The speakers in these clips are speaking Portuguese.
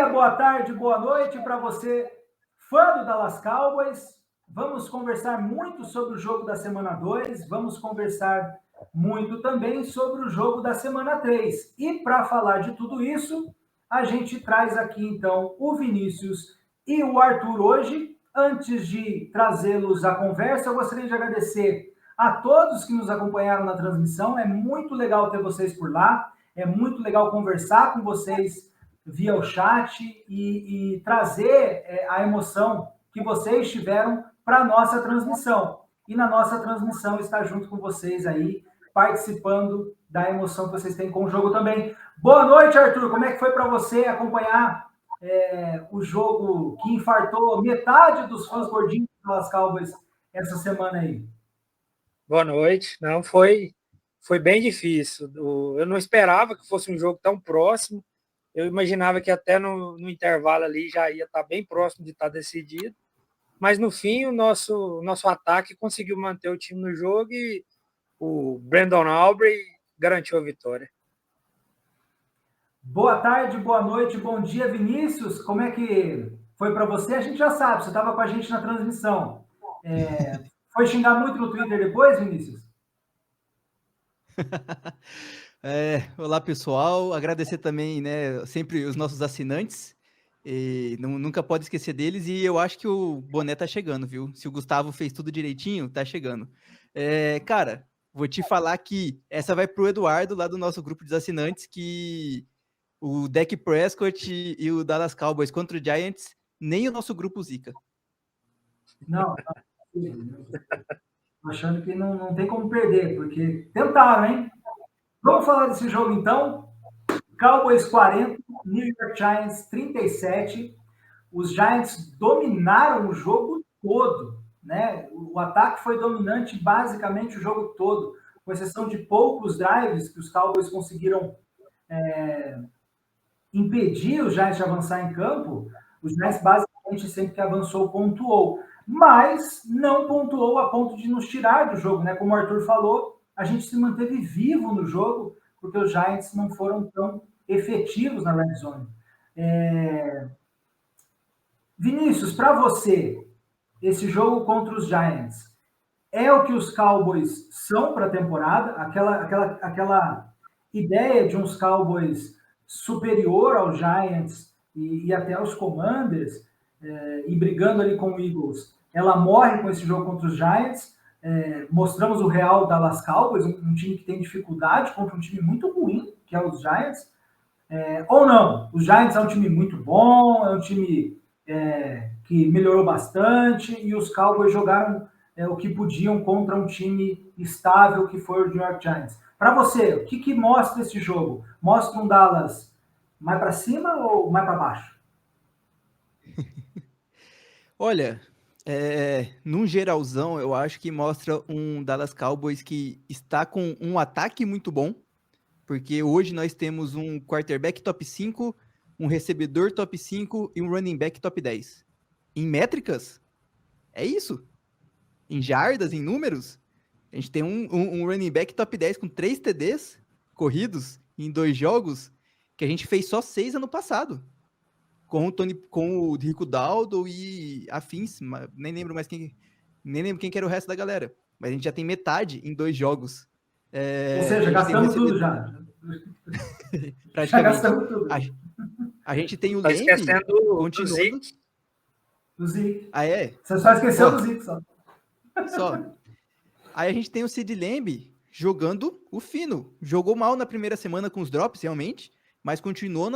dia, boa tarde, boa noite para você, fã do Dallas Cowboys. Vamos conversar muito sobre o jogo da semana 2, vamos conversar muito também sobre o jogo da semana 3. E para falar de tudo isso, a gente traz aqui então o Vinícius e o Arthur hoje. Antes de trazê-los à conversa, eu gostaria de agradecer a todos que nos acompanharam na transmissão. É muito legal ter vocês por lá, é muito legal conversar com vocês via o chat e trazer a emoção que vocês tiveram para a nossa transmissão. E na nossa transmissão está junto com vocês aí, participando da emoção que vocês têm com o jogo também. Boa noite, Arthur. Como é que foi para você acompanhar o jogo que infartou metade dos fãs gordinhos das Cowboys essa semana aí? Boa noite. Não, foi bem difícil. Eu não esperava que fosse um jogo tão próximo. Eu imaginava que até no intervalo ali já ia estar bem próximo de estar decidido. Mas no fim, o nosso ataque conseguiu manter o time no jogo e o Brandon Aubrey garantiu a vitória. Boa tarde, boa noite, bom dia, Vinícius. Como é que foi para você? A gente já sabe, você estava com a gente na transmissão. Foi xingar muito no Twitter depois, Vinícius? Olá, pessoal. Agradecer também, né, sempre os nossos assinantes. E nunca pode esquecer deles. E eu acho que o boné tá chegando, viu? Se o Gustavo fez tudo direitinho, tá chegando. Cara, vou te falar que essa vai pro Eduardo, lá do nosso grupo de assinantes, que o Dak Prescott e o Dallas Cowboys contra o Giants, nem o nosso grupo zica. Não, achando que não tem como perder, porque tentaram, hein? Vamos falar desse jogo então. Cowboys 40, New York Giants 37. Os Giants dominaram o jogo todo, né? O ataque foi dominante basicamente o jogo todo, com exceção de poucos drives que os Cowboys conseguiram impedir os Giants de avançar em campo. Os Giants basicamente sempre que avançou pontuou, mas não pontuou a ponto de nos tirar do jogo, né? Como o Arthur falou, a gente se manteve vivo no jogo porque os Giants não foram tão efetivos na red zone. Vinícius, para você, esse jogo contra os Giants é o que os Cowboys são para a temporada? Aquela ideia de uns Cowboys superior aos Giants e até aos Commanders, e brigando ali com o Eagles, ela morre com esse jogo contra os Giants. Mostramos o real Dallas Cowboys, um time que tem dificuldade contra um time muito ruim, que é os Giants. Ou não? Os Giants é um time muito bom, é um time que melhorou bastante, e os Cowboys jogaram o que podiam contra um time estável que foi o New York Giants. Para você, o que mostra esse jogo? Mostra um Dallas mais para cima ou mais para baixo? Olha, num geralzão, eu acho que mostra um Dallas Cowboys que está com um ataque muito bom, porque hoje nós temos um quarterback top 5, um recebedor top 5 e um running back top 10. Em métricas, é isso. Em jardas, em números, a gente tem um running back top 10 com 3 TDs corridos em 2 jogos, que a gente fez só 6 ano passado. Com o Rico Daldo e afins, nem lembro quem que era o resto da galera. Mas a gente já tem metade em 2 jogos. Ou seja, gastamos tudo já. Praticamente. Já gastamos tudo. A gente tem o Tá Lamb esquecendo continuando. Do Zeke. Ah, é? Você só esqueceu do Zeke, só. Aí a gente tem o Sid Lamb jogando o fino. Jogou mal na primeira semana com os drops, realmente, mas continuou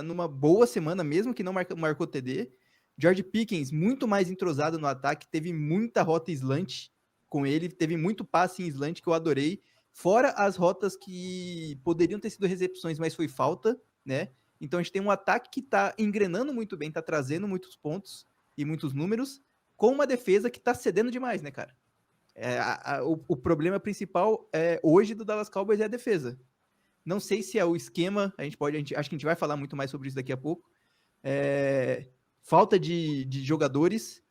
numa boa semana mesmo, que não marcou TD. George Pickens, muito mais entrosado no ataque, teve muita rota slant com ele, teve muito passe em slant que eu adorei, fora as rotas que poderiam ter sido recepções, mas foi falta, né? Então a gente tem um ataque que tá engrenando muito bem, tá trazendo muitos pontos e muitos números, com uma defesa que tá cedendo demais, né, cara? O problema principal hoje do Dallas Cowboys é a defesa. Não sei se é o esquema, acho que a gente vai falar muito mais sobre isso daqui a pouco. Falta de jogadores.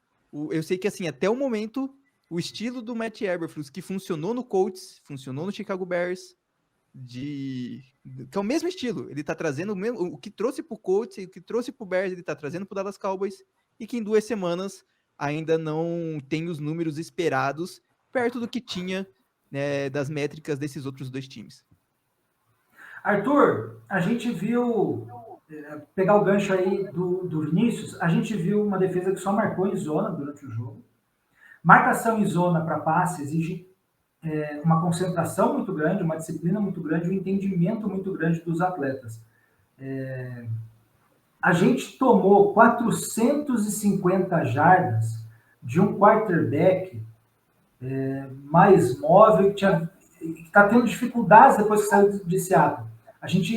Eu sei que, assim, até o momento, o estilo do Matt Eberflus, que funcionou no Colts, funcionou no Chicago Bears, que é o mesmo estilo. Ele tá trazendo o que trouxe pro Colts, o que trouxe pro Bears, ele tá trazendo pro Dallas Cowboys, e que em 2 semanas ainda não tem os números esperados perto do que tinha, né, das métricas desses outros 2 times. Arthur, a gente viu, pegar o gancho aí do Vinícius, a gente viu uma defesa que só marcou em zona durante o jogo. Marcação em zona para passe exige uma concentração muito grande, uma disciplina muito grande, um entendimento muito grande dos atletas. A gente tomou 450 jardas de um quarterback mais móvel, que está tendo dificuldades depois que saiu de Seattle.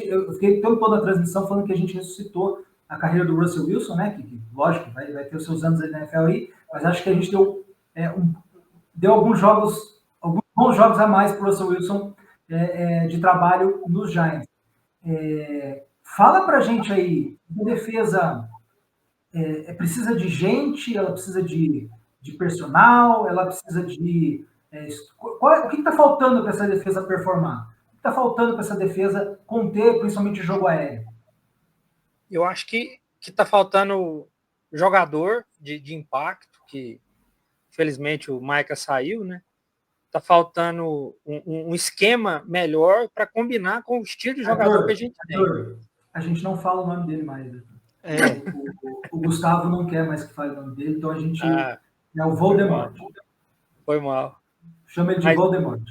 Eu fiquei toda a transmissão falando que a gente ressuscitou a carreira do Russell Wilson, né? Que lógico, vai ter os seus anos aí na NFL aí, mas acho que a gente deu alguns bons jogos a mais para o Russell Wilson de trabalho nos Giants. Fala para a gente aí, a defesa precisa de gente, ela precisa de personal, ela precisa de... o que está faltando para essa defesa performar? O que está faltando para essa defesa conter, principalmente o jogo aéreo? Eu acho que está faltando jogador de impacto, que infelizmente o Micah saiu, né? Está faltando um esquema melhor para combinar com o estilo de jogador que a gente tem. A gente não fala o nome dele mais. O Gustavo não quer mais que fale o nome dele, então a gente... é o Voldemort. Foi mal. Chama ele de Voldemort.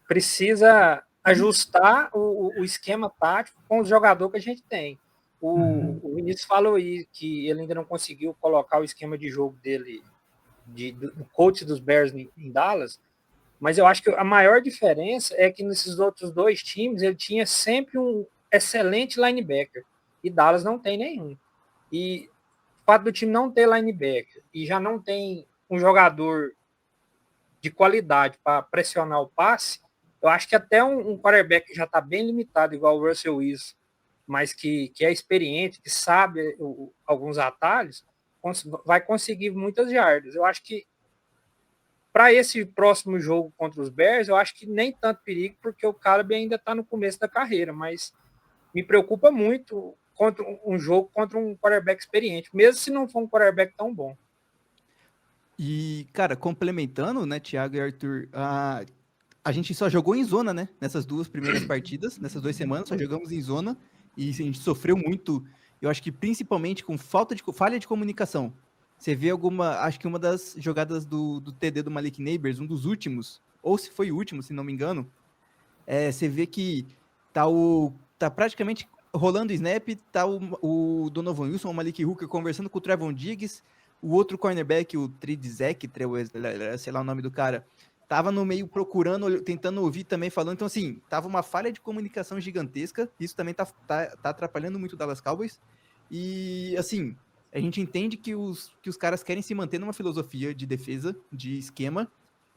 Precisa ajustar o esquema tático com o jogador que a gente tem. O Vinícius falou aí que ele ainda não conseguiu colocar o esquema de jogo dele, do coach dos Bears em Dallas, mas eu acho que a maior diferença é que nesses outros 2 times ele tinha sempre um excelente linebacker, e Dallas não tem nenhum. E o fato do time não ter linebacker e já não tem um jogador de qualidade para pressionar o passe, eu acho que até um quarterback que já está bem limitado, igual o Russell Wilson, mas que é experiente, que sabe alguns atalhos, vai conseguir muitas jardas. Eu acho que para esse próximo jogo contra os Bears, eu acho que nem tanto perigo, porque o Caleb ainda está no começo da carreira, mas me preocupa muito contra um jogo contra um quarterback experiente, mesmo se não for um quarterback tão bom. E, cara, complementando, né, Thiago e Arthur, a gente só jogou em zona, né, nessas 2 primeiras partidas, nessas 2 semanas, só jogamos em zona, e a gente sofreu muito, eu acho que principalmente com falha de comunicação. Você vê acho que uma das jogadas do TD do Malik Neighbors, um dos últimos, ou se foi o último, se não me engano, você vê que tá praticamente rolando o snap, tá o Donovan Wilson, o Malik Hooker conversando com o Trevon Diggs, o outro cornerback, o Tridzek, sei lá o nome do cara, tava no meio procurando, tentando ouvir também falando, então assim, tava uma falha de comunicação gigantesca, isso também tá atrapalhando muito o Dallas Cowboys, e assim, a gente entende que os caras querem se manter numa filosofia de defesa, de esquema,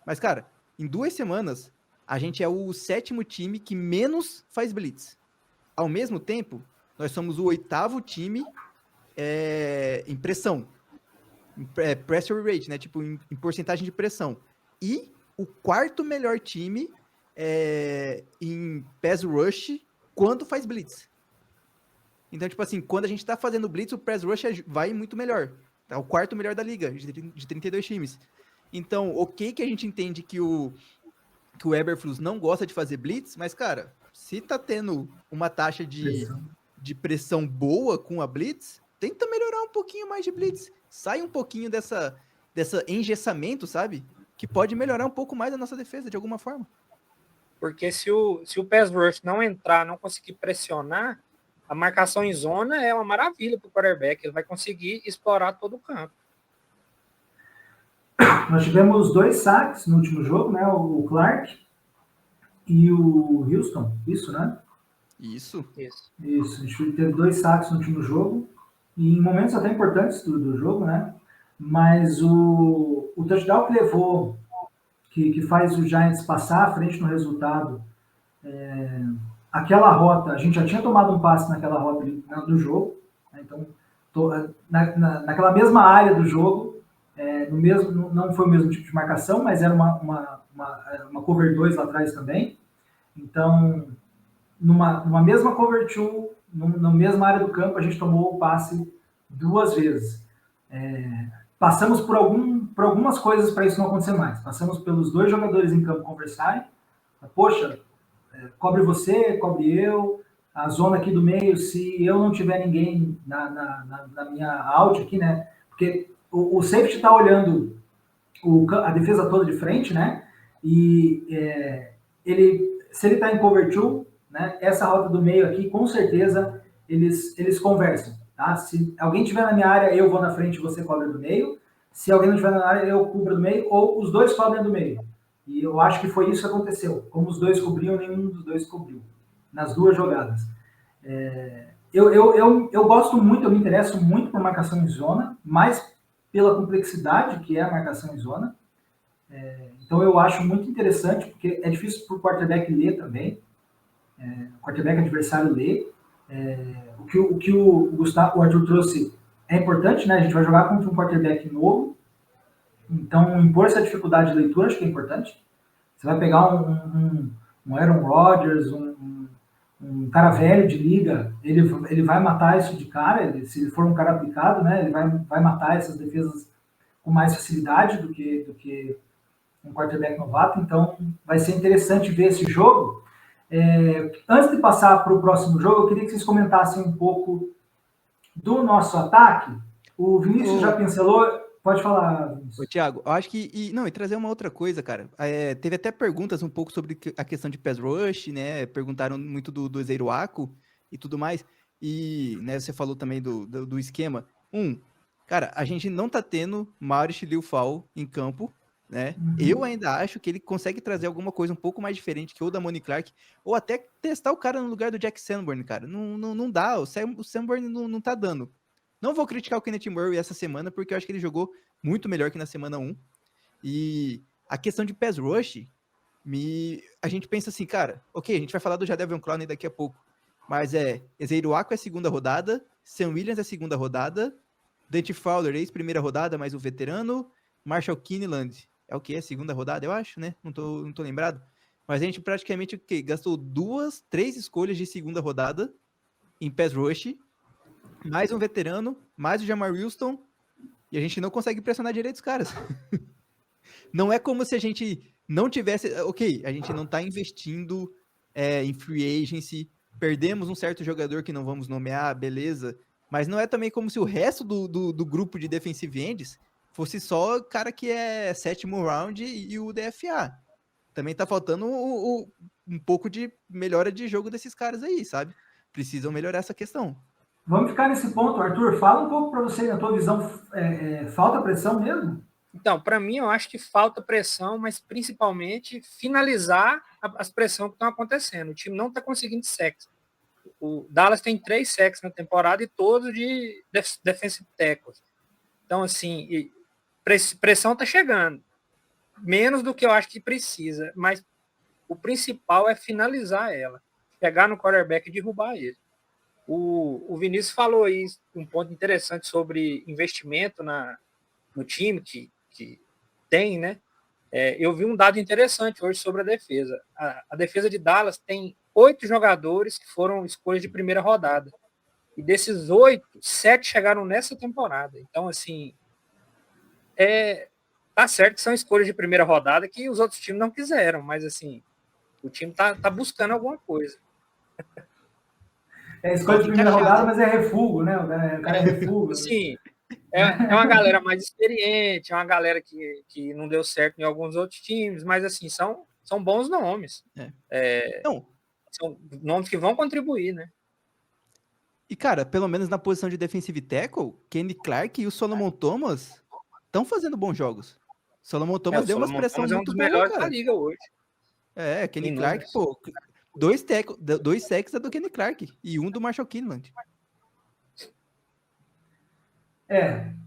mas cara, em 2 semanas, a gente é o 7º time que menos faz blitz. Ao mesmo tempo, nós somos o 8º time em pressão, pressure rate, né? Tipo, em porcentagem de pressão. E o 4º melhor time em pass rush quando faz blitz. Então, tipo assim, quando a gente tá fazendo blitz, o pass rush vai muito melhor. É o 4º melhor da liga, de 32 times. Então, ok que a gente entende que o Eberflus não gosta de fazer blitz, mas, cara, se tá tendo uma taxa de pressão boa com a blitz, tenta melhorar um pouquinho mais de blitz. Sai um pouquinho dessa engessamento, sabe? Que pode melhorar um pouco mais a nossa defesa, de alguma forma. Porque se o pass rush não entrar, não conseguir pressionar, a marcação em zona é uma maravilha para o quarterback. Ele vai conseguir explorar todo o campo. Nós tivemos 2 saques no último jogo, né? O Clark e o Houston, isso, né? Isso. A gente teve 2 saques no último jogo, e em momentos até importantes do jogo, né? Mas o touchdown que levou, que faz o Giants passar à frente no resultado, aquela rota, a gente já tinha tomado um passe naquela rota do jogo, né? Então, naquela mesma área do jogo, não foi o mesmo tipo de marcação, mas era uma cover 2 lá atrás também. Então, numa mesma cover two, na mesma área do campo, a gente tomou o passe 2 vezes. Passamos por algumas coisas para isso não acontecer mais. Passamos pelos 2 jogadores em campo conversarem. Poxa, cobre você, cobre eu. A zona aqui do meio, se eu não tiver ninguém na minha out aqui, né? Porque o safety está olhando a defesa toda de frente, né? E se ele está em cover two, né? Essa rota do meio aqui, com certeza, eles conversam, tá? Se alguém estiver na minha área, eu vou na frente e você cobre do meio. Se alguém não estiver na área, eu cubro do meio, ou os 2 cobrem do meio. E eu acho que foi isso que aconteceu. Como os 2 cobriam, nenhum dos 2 cobriu. Nas 2 jogadas. Eu gosto muito, eu me interesso muito por marcação em zona, mais pela complexidade que é a marcação em zona. Então eu acho muito interessante, porque é difícil para o quarterback ler também. O quarterback adversário ler. O que o Arthur trouxe é importante, né? A gente vai jogar contra um quarterback novo. Então, impor essa dificuldade de leitura acho que é importante. Você vai pegar um Aaron Rodgers, um cara velho de liga, ele vai matar isso de cara, se ele for um cara aplicado, né, ele vai matar essas defesas com mais facilidade do que um quarterback novato. Então, vai ser interessante ver esse jogo. Antes de passar para o próximo jogo, eu queria que vocês comentassem um pouco do nosso ataque. O Vinícius já pincelou. Pode falar, Vinícius. Ô, Thiago, eu acho que... E trazer uma outra coisa, cara. Teve até perguntas um pouco sobre a questão de pass rush, né? Perguntaram muito do Zeiruaco e tudo mais. E, né, você falou também do esquema. Cara, a gente não tá tendo Maurice Liufau em campo, né? Eu ainda acho que ele consegue trazer alguma coisa um pouco mais diferente que o da Moni Clark, ou até testar o cara no lugar do Jack Sanborn, cara. Não dá, o Sanborn não tá dando. Não vou criticar o Kenneth Murray essa semana, porque eu acho que ele jogou muito melhor que na semana 1. E a questão de pass rush, a gente pensa assim, cara, ok, a gente vai falar do Jadeveon Clowney daqui a pouco, mas Ezeiruaco é segunda rodada, Sam Williams é segunda rodada, Dante Fowler, ex-primeira rodada, mais um veterano, Marshall Kinneland, é o que? É segunda rodada, eu acho, né? Não tô lembrado. Mas a gente praticamente gastou 3 escolhas de segunda rodada em pass rush, mais um veterano, mais o Jamar Wilson, e a gente não consegue pressionar direito os caras. Não é como se a gente não tivesse... Ok, a gente não tá investindo em free agency, perdemos um certo jogador que não vamos nomear, beleza, mas não é também como se o resto do grupo de defensive ends fosse só cara que é 7º round e o DFA. Também tá faltando um pouco de melhora de jogo desses caras aí, sabe? Precisam melhorar essa questão. Vamos ficar nesse ponto, Arthur. Fala um pouco para você, na tua visão, falta pressão mesmo? Então, para mim, eu acho que falta pressão, mas principalmente finalizar as pressões que estão acontecendo. O time não está conseguindo sacks. O Dallas tem 3 sacks na temporada e todos de defensive tackles. Então, assim, pressão está chegando. Menos do que eu acho que precisa, mas o principal é finalizar ela. Pegar no quarterback e derrubar ele. O Vinícius falou aí um ponto interessante sobre investimento no time que tem, né? Eu vi um dado interessante hoje sobre a defesa. A defesa de Dallas tem 8 jogadores que foram escolhas de primeira rodada. E desses 8, 7 chegaram nessa temporada. Então, assim, tá certo que são escolhas de primeira rodada que os outros times não quiseram, mas, assim, o time tá buscando alguma coisa. Escolha de primeira rodada, mas é refúgio, né? O cara é refúgio. Sim, é uma galera mais experiente, é uma galera que não deu certo em alguns outros times, mas, assim, são bons nomes. São nomes que vão contribuir, né? E, cara, pelo menos na posição de defensive tackle, Kenny Clark e o Solomon Thomas estão fazendo bons jogos. Solomon Thomas deu uma expressão muito boa, melhores cara. Da liga hoje. Kenny Clark, pô, 2 sacks é do Kenny Clark e um do Marshall Kinland.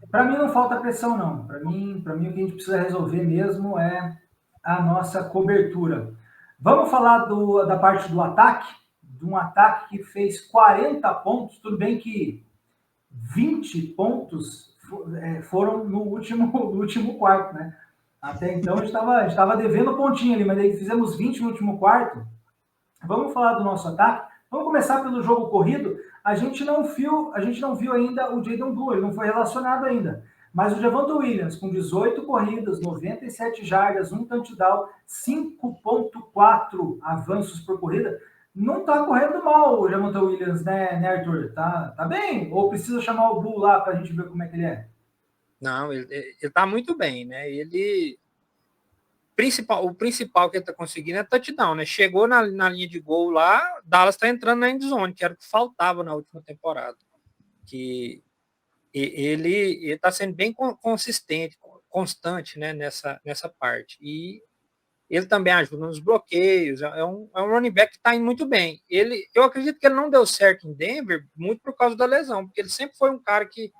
Para mim não falta pressão, não. Para mim o que a gente precisa resolver mesmo é a nossa cobertura. Vamos falar da parte do ataque, de um ataque que fez 40 pontos, tudo bem que 20 pontos foram no último quarto, né? Até então a gente estava devendo pontinho ali, mas aí fizemos 20 no último quarto. Vamos falar do nosso ataque. Vamos começar pelo jogo corrido. A gente não viu ainda o Jayden Blue, ele não foi relacionado ainda. Mas o Javonte Williams, com 18 corridas, 97 jardas, 1 touchdown, 5,4 avanços por corrida, não tá correndo mal o Javonte Williams, né, Arthur? Tá bem? Ou precisa chamar o Blue lá pra gente ver como é que ele é? Não, ele tá muito bem, né? O principal que ele tá conseguindo é touchdown, né? Chegou na linha de gol lá, Dallas tá entrando na endzone, que era o que faltava na última temporada. Que ele tá sendo bem consistente, constante, né, nessa parte. E ele também ajuda nos bloqueios, é um running back que está indo muito bem. Eu acredito que ele não deu certo em Denver muito por causa da lesão, porque ele sempre foi um cara que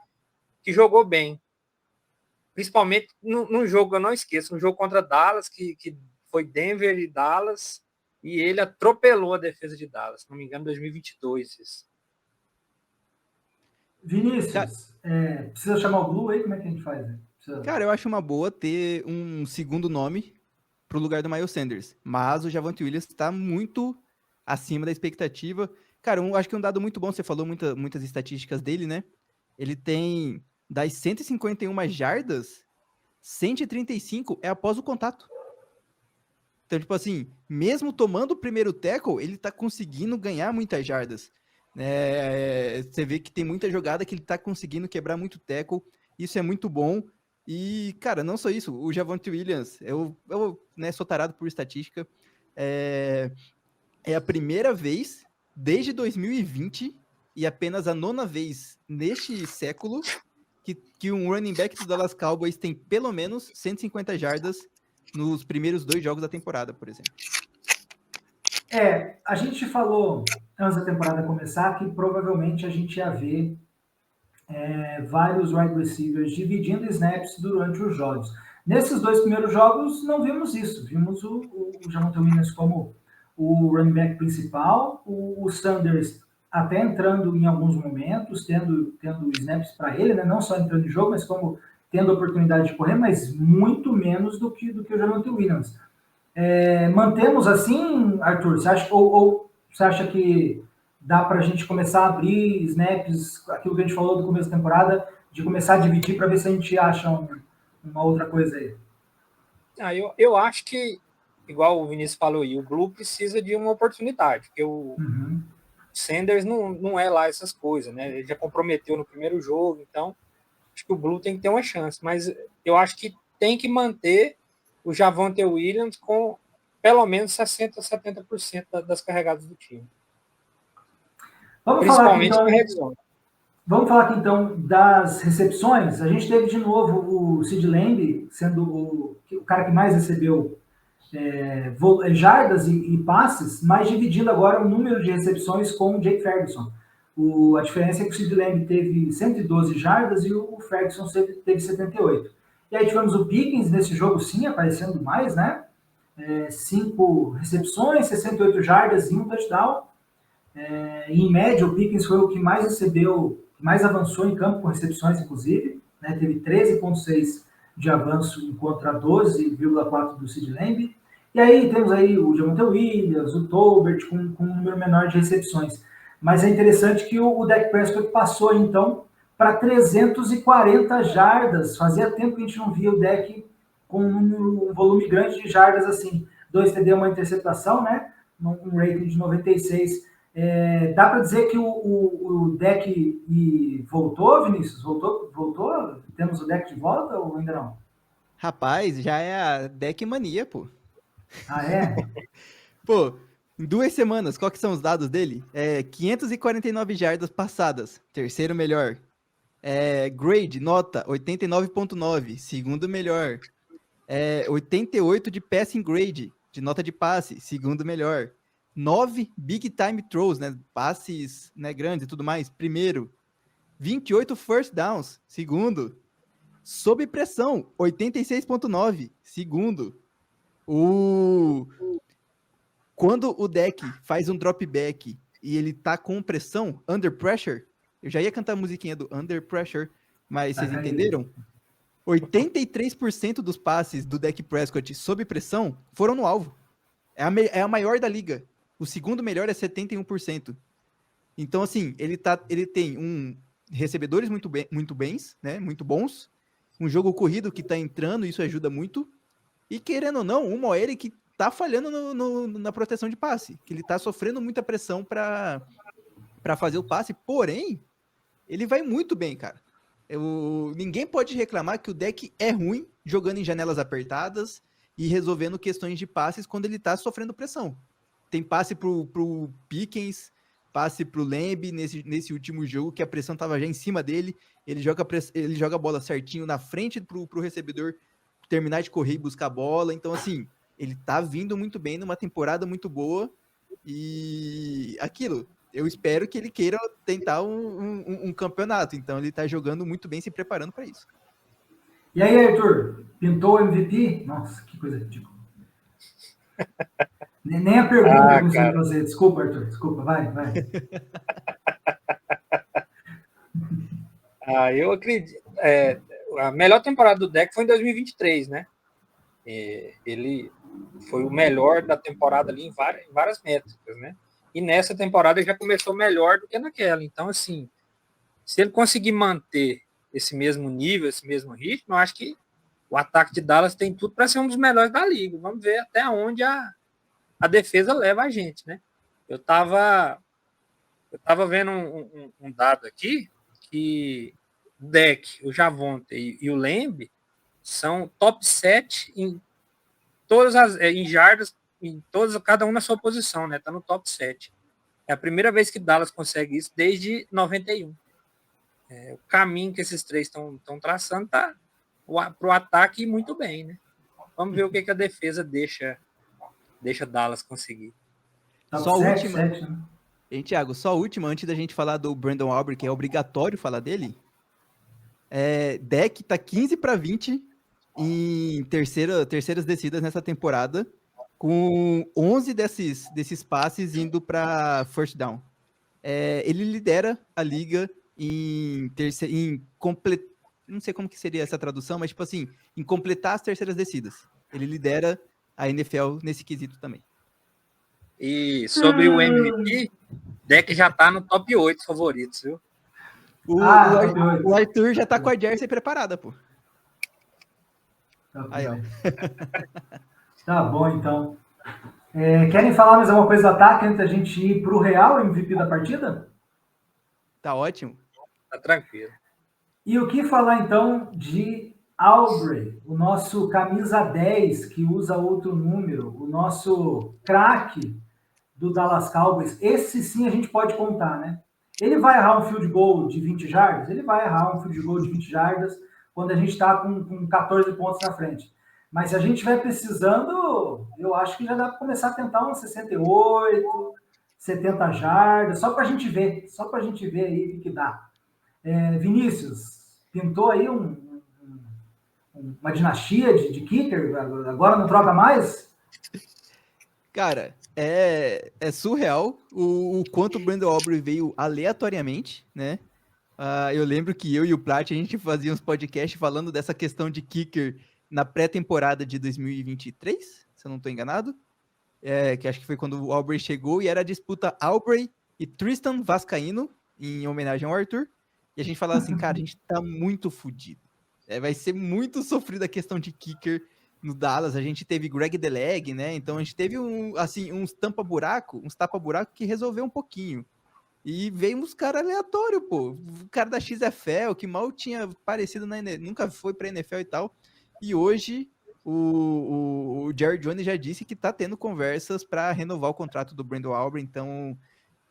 jogou bem. Principalmente num jogo, eu não esqueço, um jogo contra Dallas, que foi Denver e Dallas, e ele atropelou a defesa de Dallas, se não me engano, em 2022. Isso. Vinícius, precisa chamar o Blue aí? Como é que a gente faz? Cara, eu acho uma boa ter um segundo nome pro lugar do Miles Sanders, mas o Javonte Williams está muito acima da expectativa. Cara, eu acho que um dado muito bom, você falou muitas estatísticas dele, né? Ele tem, das 151 jardas, 135 é após o contato. Então, tipo assim, mesmo tomando o primeiro tackle, ele tá conseguindo ganhar muitas jardas. Você vê que tem muita jogada que ele tá conseguindo quebrar muito tackle, isso é muito bom. E, cara, não só isso, o Javonte Williams, eu sou tarado por estatística, é a primeira vez desde 2020 e apenas a 9ª vez neste século que um running back do Dallas Cowboys tem pelo menos 150 jardas nos primeiros 2 jogos da temporada, por exemplo. A gente falou antes da temporada começar que provavelmente a gente ia ver vários wide receivers dividindo snaps durante os jogos. Nesses 2 primeiros jogos não vimos isso. Vimos o Javonte Williams como o running back principal, o Sanders até entrando em alguns momentos, tendo snaps para ele, né? Não só entrando em jogo, mas como tendo a oportunidade de correr, mas muito menos do que o Javonte Williams. Mantemos assim, Arthur? Você acha, ou você acha que dá para a gente começar a abrir snaps, aquilo que a gente falou do começo da temporada, de começar a dividir para ver se a gente acha uma outra coisa aí? Eu acho que, igual o Vinícius falou aí, o Blue precisa de uma oportunidade, porque o Sanders não é lá essas coisas, né? Ele já comprometeu no primeiro jogo, então acho que o Blue tem que ter uma chance, mas eu acho que tem que manter o Javonte Williams com pelo menos 60% a 70% das carregadas do time. Principalmente na red zone. Vamos falar aqui então das recepções. A gente teve de novo o Sid Lamb sendo o cara que mais recebeu jardas e passes, mas dividindo agora o número de recepções com o Jake Ferguson. A diferença é que o Sid Lamb teve 112 jardas e o Ferguson teve 78. E aí tivemos o Pickens nesse jogo, sim, aparecendo mais, né? 5 recepções, 68 jardas e 1 touchdown. Em média, o Pickens foi o que mais recebeu, mais avançou em campo com recepções, inclusive. Né? Teve 13,6 de avanço contra 12,4 do Sid Lamb. E aí temos aí o Javonte Williams, o Tolbert com um número menor de recepções. Mas é interessante que o Dak Prescott passou, então, para 340 jardas. Fazia tempo que a gente não via o Dak com um volume grande de jardas assim. 2 TD, uma interceptação, né? Um rating de 96. Dá para dizer que o Dak voltou, Vinícius? Voltou? Temos o Dak de volta ou ainda não? Rapaz, já é a Dak mania, pô. Ah, é? Pô, em 2 semanas, qual que são os dados dele? 549 jardas passadas, terceiro melhor. Grade, nota, 89,9, segundo melhor. 88 de passing grade, de nota de passe, segundo melhor. 9 big time throws, né, passes, né, grandes e tudo mais, primeiro. 28 first downs, segundo. Sob pressão, 86,9, segundo. Quando o Dak faz um drop back e ele tá com pressão, under pressure, eu já ia cantar a musiquinha do Under Pressure, mas vocês entenderam? 83% dos passes do Dak Prescott sob pressão foram no alvo. É a maior da liga. O segundo melhor é 71%. Então, assim, ele tem recebedores muito bens, né? Muito bons. Um jogo corrido que tá entrando, isso ajuda muito. E querendo ou não, uma OL que tá falhando na proteção de passe. Que ele tá sofrendo muita pressão para fazer o passe. Porém, ele vai muito bem, cara. Ninguém pode reclamar que o deck é ruim jogando em janelas apertadas e resolvendo questões de passes quando ele tá sofrendo pressão. Tem passe pro Pickens, passe pro Lamb nesse último jogo, que a pressão tava já em cima dele. Ele joga a bola certinho na frente pro recebedor terminar de correr e buscar a bola. Então, assim, ele tá vindo muito bem numa temporada muito boa. E aquilo, eu espero que ele queira tentar um campeonato. Então, ele tá jogando muito bem, se preparando para isso. E aí, Arthur, pintou o MVP? Nossa, que coisa ridícula. Nem a pergunta eu consegui fazer. Desculpa, Arthur. Desculpa, vai. Eu acredito. A melhor temporada do deck foi em 2023, né? Ele foi o melhor da temporada ali em várias métricas, né? E nessa temporada ele já começou melhor do que naquela. Então, assim, se ele conseguir manter esse mesmo nível, esse mesmo ritmo, eu acho que o ataque de Dallas tem tudo para ser um dos melhores da liga. Vamos ver até onde a defesa leva a gente, né? Eu tava vendo um dado aqui que o deck, o Javonte e o Lamb são top 7 em todas em jardas, cada um na sua posição, né? Tá no top 7. É a primeira vez que Dallas consegue isso desde 91. O caminho que esses três estão traçando tá para o ataque muito bem, né? Vamos ver o que a defesa deixa Dallas conseguir. Top Só 7, última. 7, né? Hein, Thiago, só última, antes da gente falar do Brandon Aubrey, que é obrigatório falar dele. Deck tá 15-20 em terceiras descidas nessa temporada, com 11 desses passes indo para first down. Ele lidera a liga em não sei como que seria essa tradução, mas tipo assim, em completar as terceiras descidas. Ele lidera a NFL nesse quesito também. E sobre o MVP, deck já tá no top 8 favoritos, viu? O Arthur já tá com a jersey preparada, pô. Aí, ó. Tá bom, então. Querem falar mais alguma coisa do ataque antes da gente ir pro real MVP da partida? Tá ótimo. Tá tranquilo. E o que falar, então, de Aubrey, o nosso camisa 10, que usa outro número, o nosso craque do Dallas Cowboys. Esse sim a gente pode contar, né? Ele vai errar um field goal de 20 jardas? Ele vai errar um field goal de 20 jardas quando a gente está com 14 pontos na frente. Mas se a gente vai precisando, eu acho que já dá para começar a tentar uns 68, 70 jardas, só para a gente ver aí o que dá. Vinícius, pintou aí uma dinastia de kicker, agora não troca mais? Cara, é surreal o quanto o Brandon Aubrey veio aleatoriamente, né? Eu lembro que eu e o Plat, a gente fazia uns podcasts falando dessa questão de kicker na pré-temporada de 2023, se eu não estou enganado. Que acho que foi quando o Aubrey chegou e era a disputa Aubrey e Tristan Vascaíno, em homenagem ao Arthur. E a gente falava assim, cara, a gente tá muito fodido. Vai ser muito sofrido a questão de kicker no Dallas. A gente teve Greg Deleg, né? Então a gente teve uns tapa-buraco que resolveu um pouquinho. E veio uns caras aleatórios, pô. O cara da XFL, que mal tinha aparecido nunca foi pra NFL e tal. E hoje o Jerry Jones já disse que tá tendo conversas para renovar o contrato do Brandon Aubrey, então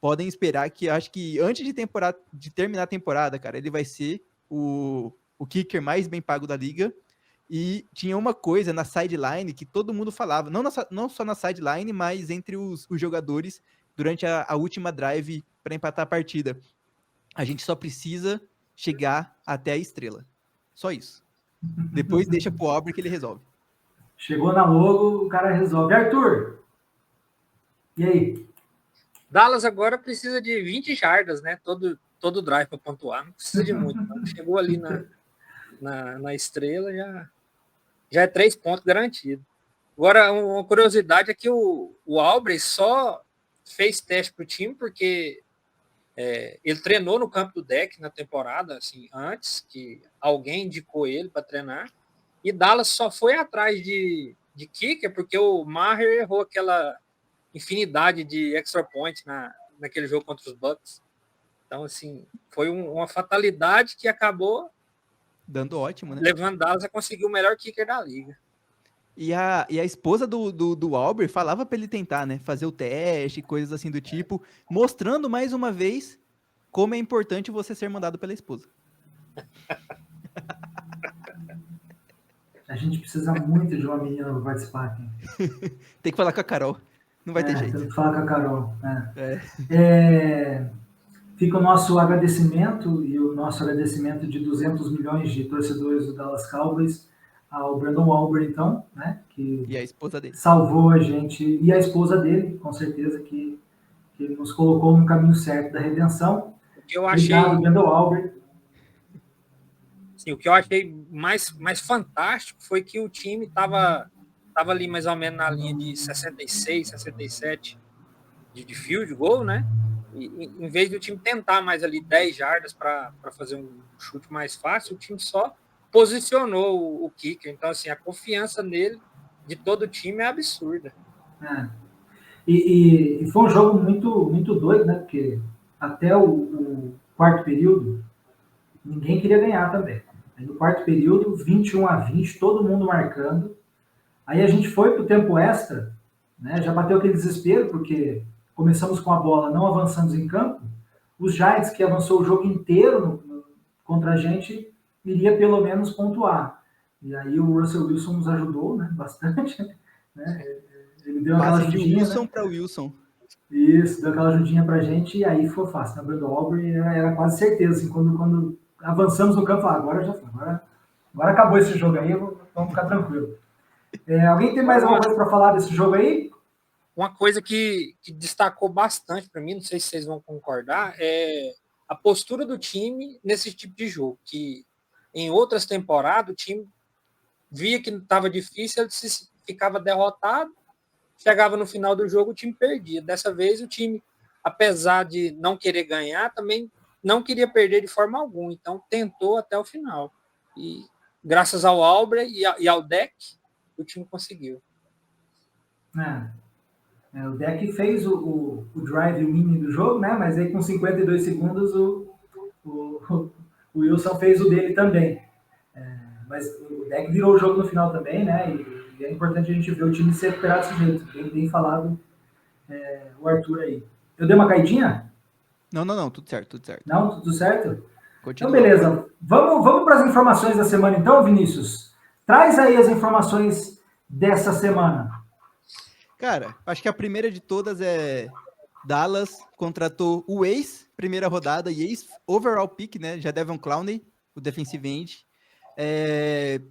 podem esperar que, acho que antes de terminar a temporada, cara, ele vai ser o kicker mais bem pago da liga. E tinha uma coisa na sideline que todo mundo falava, não só na sideline, mas entre os jogadores durante a última drive para empatar a partida. A gente só precisa chegar até a estrela. Só isso. Depois deixa pro Aubrey que ele resolve. Chegou na logo, o cara resolve. Arthur, e aí? Dallas agora precisa de 20 jardas, né? Todo drive para pontuar. Não precisa de muito. Não. Chegou ali na estrela, já é 3 pontos garantido. Agora, uma curiosidade é que o Aubrey só fez teste para o time, porque ele treinou no campo do deck na temporada, assim, antes, que alguém indicou ele para treinar, e Dallas só foi atrás de kicker porque o Maher errou aquela infinidade de extra point naquele jogo contra os Bucks. Então, assim, foi uma fatalidade que acabou dando ótimo, né? levando Dallas a conseguir o melhor kicker da liga. E a esposa do Albert falava pra ele tentar, né? Fazer o teste, coisas assim do tipo, mostrando mais uma vez como é importante você ser mandado pela esposa. A gente precisa muito de uma menina para participar aqui. Tem que falar com a Carol. Não vai ter jeito. Tem que falar com a Carol. Fica o nosso agradecimento e o nosso agradecimento de 200 milhões de torcedores do Dallas Cowboys ao Brandon Albert, então, né? Que e a esposa dele. Salvou a gente, e a esposa dele, com certeza, que nos colocou no caminho certo da redenção. Obrigado, Brandon Albert. Sim, o que eu achei mais fantástico foi que o time estava ali mais ou menos na linha de 66, 67 de field goal, né? E, em vez do time tentar mais ali 10 jardas para fazer um chute mais fácil, o time só posicionou o kicker. Então, assim, a confiança nele de todo o time é absurda. E foi um jogo muito, muito doido, né? Porque até o quarto período, ninguém queria ganhar também. Aí no quarto período, 21-20, todo mundo marcando. Aí a gente foi para o tempo extra, né? Já bateu aquele desespero, porque começamos com a bola, não avançamos em campo. Os Giants, que avançou o jogo inteiro contra a gente, iria pelo menos pontuar. E aí o Russell Wilson nos ajudou, né? Bastante. Né? Ele deu aquela ajudinha. De Wilson, né? Para Wilson. Isso, deu aquela ajudinha pra gente e aí foi fácil. Né? O Brandon Albert era quase certeza. Assim, quando avançamos no campo, agora já foi. Agora acabou esse jogo aí, vamos ficar tranquilo. Alguém tem mais alguma coisa para falar desse jogo aí? Uma coisa que destacou bastante para mim, não sei se vocês vão concordar, é a postura do time nesse tipo de jogo, que em outras temporadas o time via que estava difícil, ele ficava derrotado, chegava no final do jogo, o time perdia. Dessa vez o time, apesar de não querer ganhar, também não queria perder de forma alguma, então tentou até o final. E graças ao Albert e ao deck, o time conseguiu. O deck fez o drive winning do jogo, né? Mas aí com 52 segundos o Wilson fez o dele também. Mas o deck virou o jogo no final também, né? E é importante a gente ver o time se recuperar desse jeito. Bem falado o Arthur aí. Eu dei uma caidinha? Não, tudo certo. Não, tudo certo? Continua. Então, beleza. Vamos para as informações da semana, então, Vinícius? Traz aí as informações dessa semana. Cara, acho que a primeira de todas é Dallas contratou o ex-primeira rodada e ex-overall pick, né? Jadeveon Clowney, o defensive end.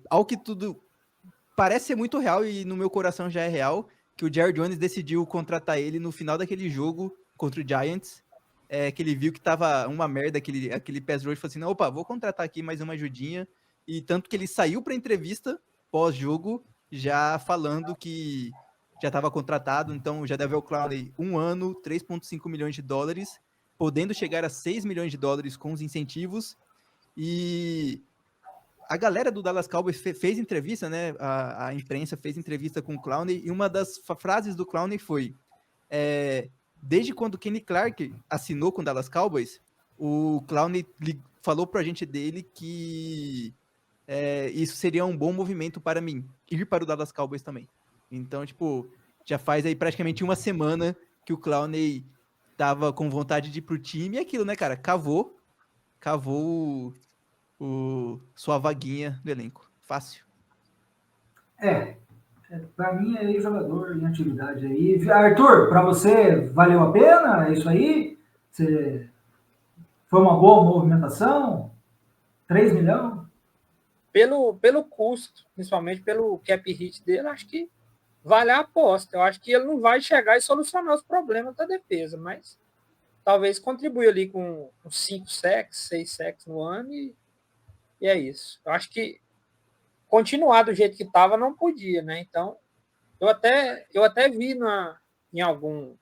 Ao que tudo parece ser muito real e no meu coração já é real, que o Jerry Jones decidiu contratar ele no final daquele jogo contra o Giants, que ele viu que tava uma merda, aquele pass rush, falou assim, não, opa, vou contratar aqui mais uma ajudinha, e tanto que ele saiu para entrevista pós-jogo, já falando que já estava contratado, então já deve ao Clowney 1 ano, 3,5 milhões de dólares, podendo chegar a 6 milhões de dólares com os incentivos, e a galera do Dallas Cowboys fez entrevista, né? A imprensa fez entrevista com o Clowney, e uma das frases do Clowney foi: desde quando o Kenny Clark assinou com o Dallas Cowboys, o Clowney falou pra gente dele que isso seria um bom movimento para mim, ir para o Dallas Cowboys também. Então, tipo, já faz aí praticamente uma semana que o Clowney tava com vontade de ir pro time, e aquilo, né, cara? Cavou sua vaguinha do elenco. Fácil. Para mim é jogador em atividade aí. Arthur, para você valeu a pena? É isso aí? Foi uma boa movimentação? 3 milhões? Pelo custo, principalmente pelo cap hit dele, acho que vale a aposta. Eu acho que ele não vai chegar e solucionar os problemas da defesa, mas talvez contribui ali com 5 sacks, 6 sacks no ano e é isso. Eu acho que continuar do jeito que estava não podia, né? Então, eu até vi em algum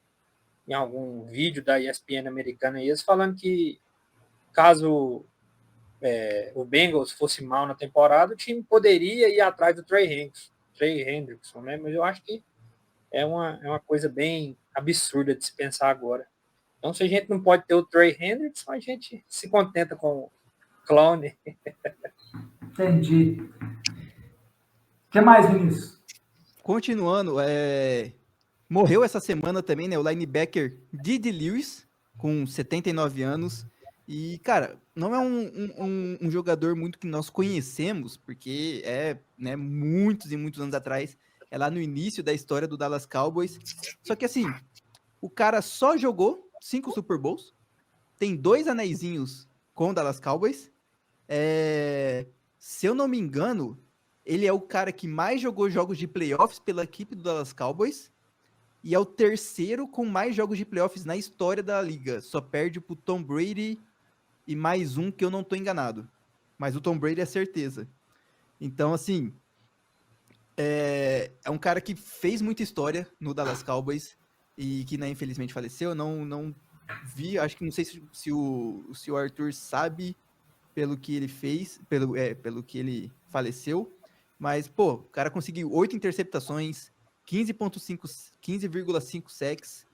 em algum vídeo da ESPN americana, eles falando que caso o Bengals fosse mal na temporada, o time poderia ir atrás do Trey Hendrickson, né? Mas eu acho que é uma coisa bem absurda de se pensar agora. Então, se a gente não pode ter o Trey Hendrickson, a gente se contenta com o clone. Entendi. O que mais, Vinícius? Continuando, morreu essa semana também, né? O linebacker Didi Lewis, com 79 anos. E, cara, não é um jogador muito que nós conhecemos, porque né, muitos e muitos anos atrás, é lá no início da história do Dallas Cowboys. Só que, assim, o cara só jogou 5 Super Bowls, tem 2 anéisinhos com o Dallas Cowboys. Se eu não me engano, ele é o cara que mais jogou jogos de playoffs pela equipe do Dallas Cowboys e é o terceiro com mais jogos de playoffs na história da liga. Só perde pro Tom Brady e mais um que eu não tô enganado. Mas o Tom Brady é certeza. Então, assim, é um cara que fez muita história no Dallas Cowboys e que, né, infelizmente faleceu. Não vi, acho que não sei se o Arthur sabe pelo que ele fez, pelo que ele faleceu. Mas, pô, o cara conseguiu 8 interceptações, 15,5 sacks,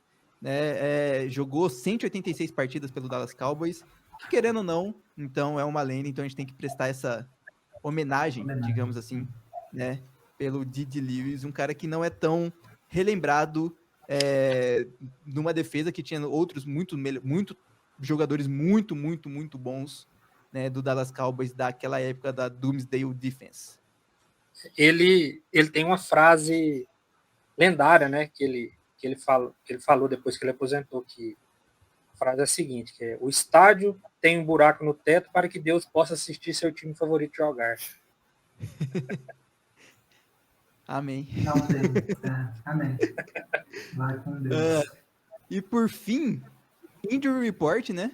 né? Jogou 186 partidas pelo Dallas Cowboys, que, querendo ou não, então é uma lenda, então a gente tem que prestar essa homenagem, digamos assim, né? Pelo Didi Lewis, um cara que não é tão relembrado numa defesa que tinha outros muito jogadores muito bons, né, do Dallas Cowboys daquela época da Doomsday Defense. Ele tem uma frase lendária, né, que ele falou depois que ele aposentou, que a frase é a seguinte, que é: o estádio tem um buraco no teto para que Deus possa assistir seu time favorito jogar. Amém. Não tem. Amém. Vai com Deus. E por fim, Injury Report, né?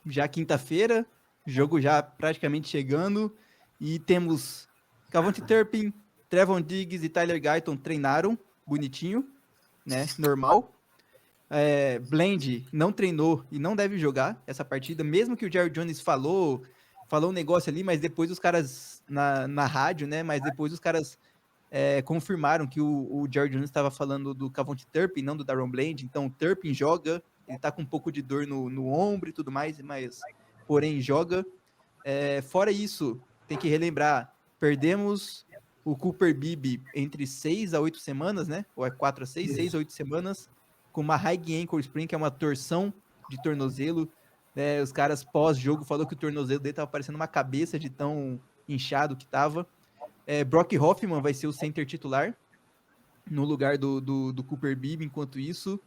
Já quinta-feira, jogo já praticamente chegando, e temos Cavante Turpin, Trevon Diggs e Tyler Guyton treinaram, bonitinho, né? Normal. Bland não treinou e não deve jogar essa partida, mesmo que o Jerry Jones falou um negócio ali, mas depois os caras na rádio, né? Mas depois os caras confirmaram que o Jerry Jones estava falando do Cavante Turpin, não do Daron Bland. Então o Turpin joga, ele tá com um pouco de dor no ombro e tudo mais, mas porém joga. Fora isso, tem que relembrar, perdemos o Cooper Beebe entre 6 a 8 semanas, né? Ou 4 a 6, 6 a 8 semanas, com uma high ankle sprain, que é uma torção de tornozelo. Os caras pós-jogo falaram que o tornozelo dele tava parecendo uma cabeça de tão inchado que tava. Brock Hoffman vai ser o center titular no lugar do Cooper Beebe. Enquanto isso,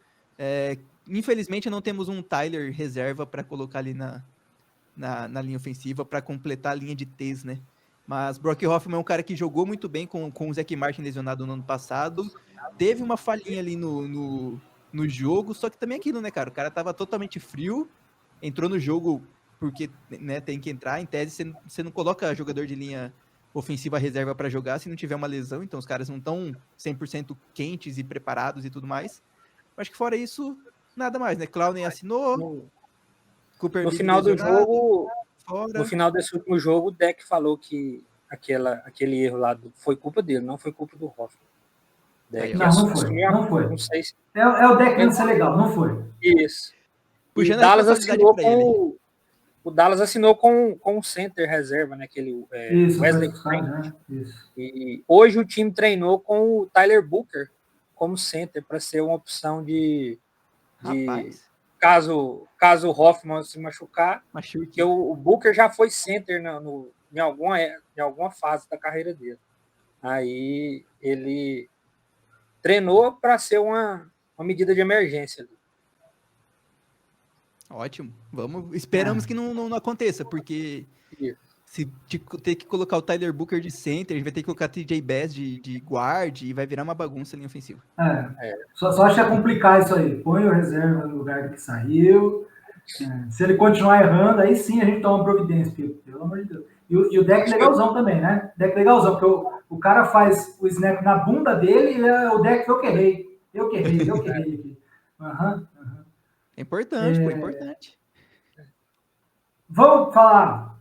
infelizmente não temos um Tyler reserva para colocar ali na linha ofensiva para completar a linha de T's, né? Mas Brock Hoffman é um cara que jogou muito bem com o Zach Martin lesionado no ano passado. Teve uma falhinha ali no jogo, só que também aquilo, né, cara? O cara tava totalmente frio, entrou no jogo porque, né, tem que entrar. Em tese, você não coloca jogador de linha ofensiva reserva para jogar se não tiver uma lesão, então os caras não estão 100% quentes e preparados e tudo mais. Acho que fora isso, nada mais, né? Clowney assinou. No final do jogo, no final desse último jogo, o Deck falou que aquele erro lá foi culpa dele, não foi culpa do Hoffman. Não foi. Não sei se... o Deck não ser legal, não foi. Isso. E o Dallas assinou com o Dallas assinou com o center reserva, né? Aquele Wesley Frank. Né? E hoje o time treinou com o Tyler Booker como center para ser uma opção de caso o Hoffman se machucar, porque o Booker já foi center em alguma fase da carreira dele. Aí ele treinou para ser uma medida de emergência. Ótimo. Esperamos que não aconteça, porque se ter que colocar o Tyler Booker de center, a gente vai ter que colocar TJ Bass de guard e vai virar uma bagunça ali ofensiva. Só acho que é complicar isso aí. Põe o reserva no lugar do que saiu. Se ele continuar errando, aí sim a gente toma providência, pelo amor de Deus. E o deck legalzão também, né? Deck legalzão, porque o cara faz o snap na bunda dele e o deck foi eu que errei aqui. É importante, pô, é importante. Vamos falar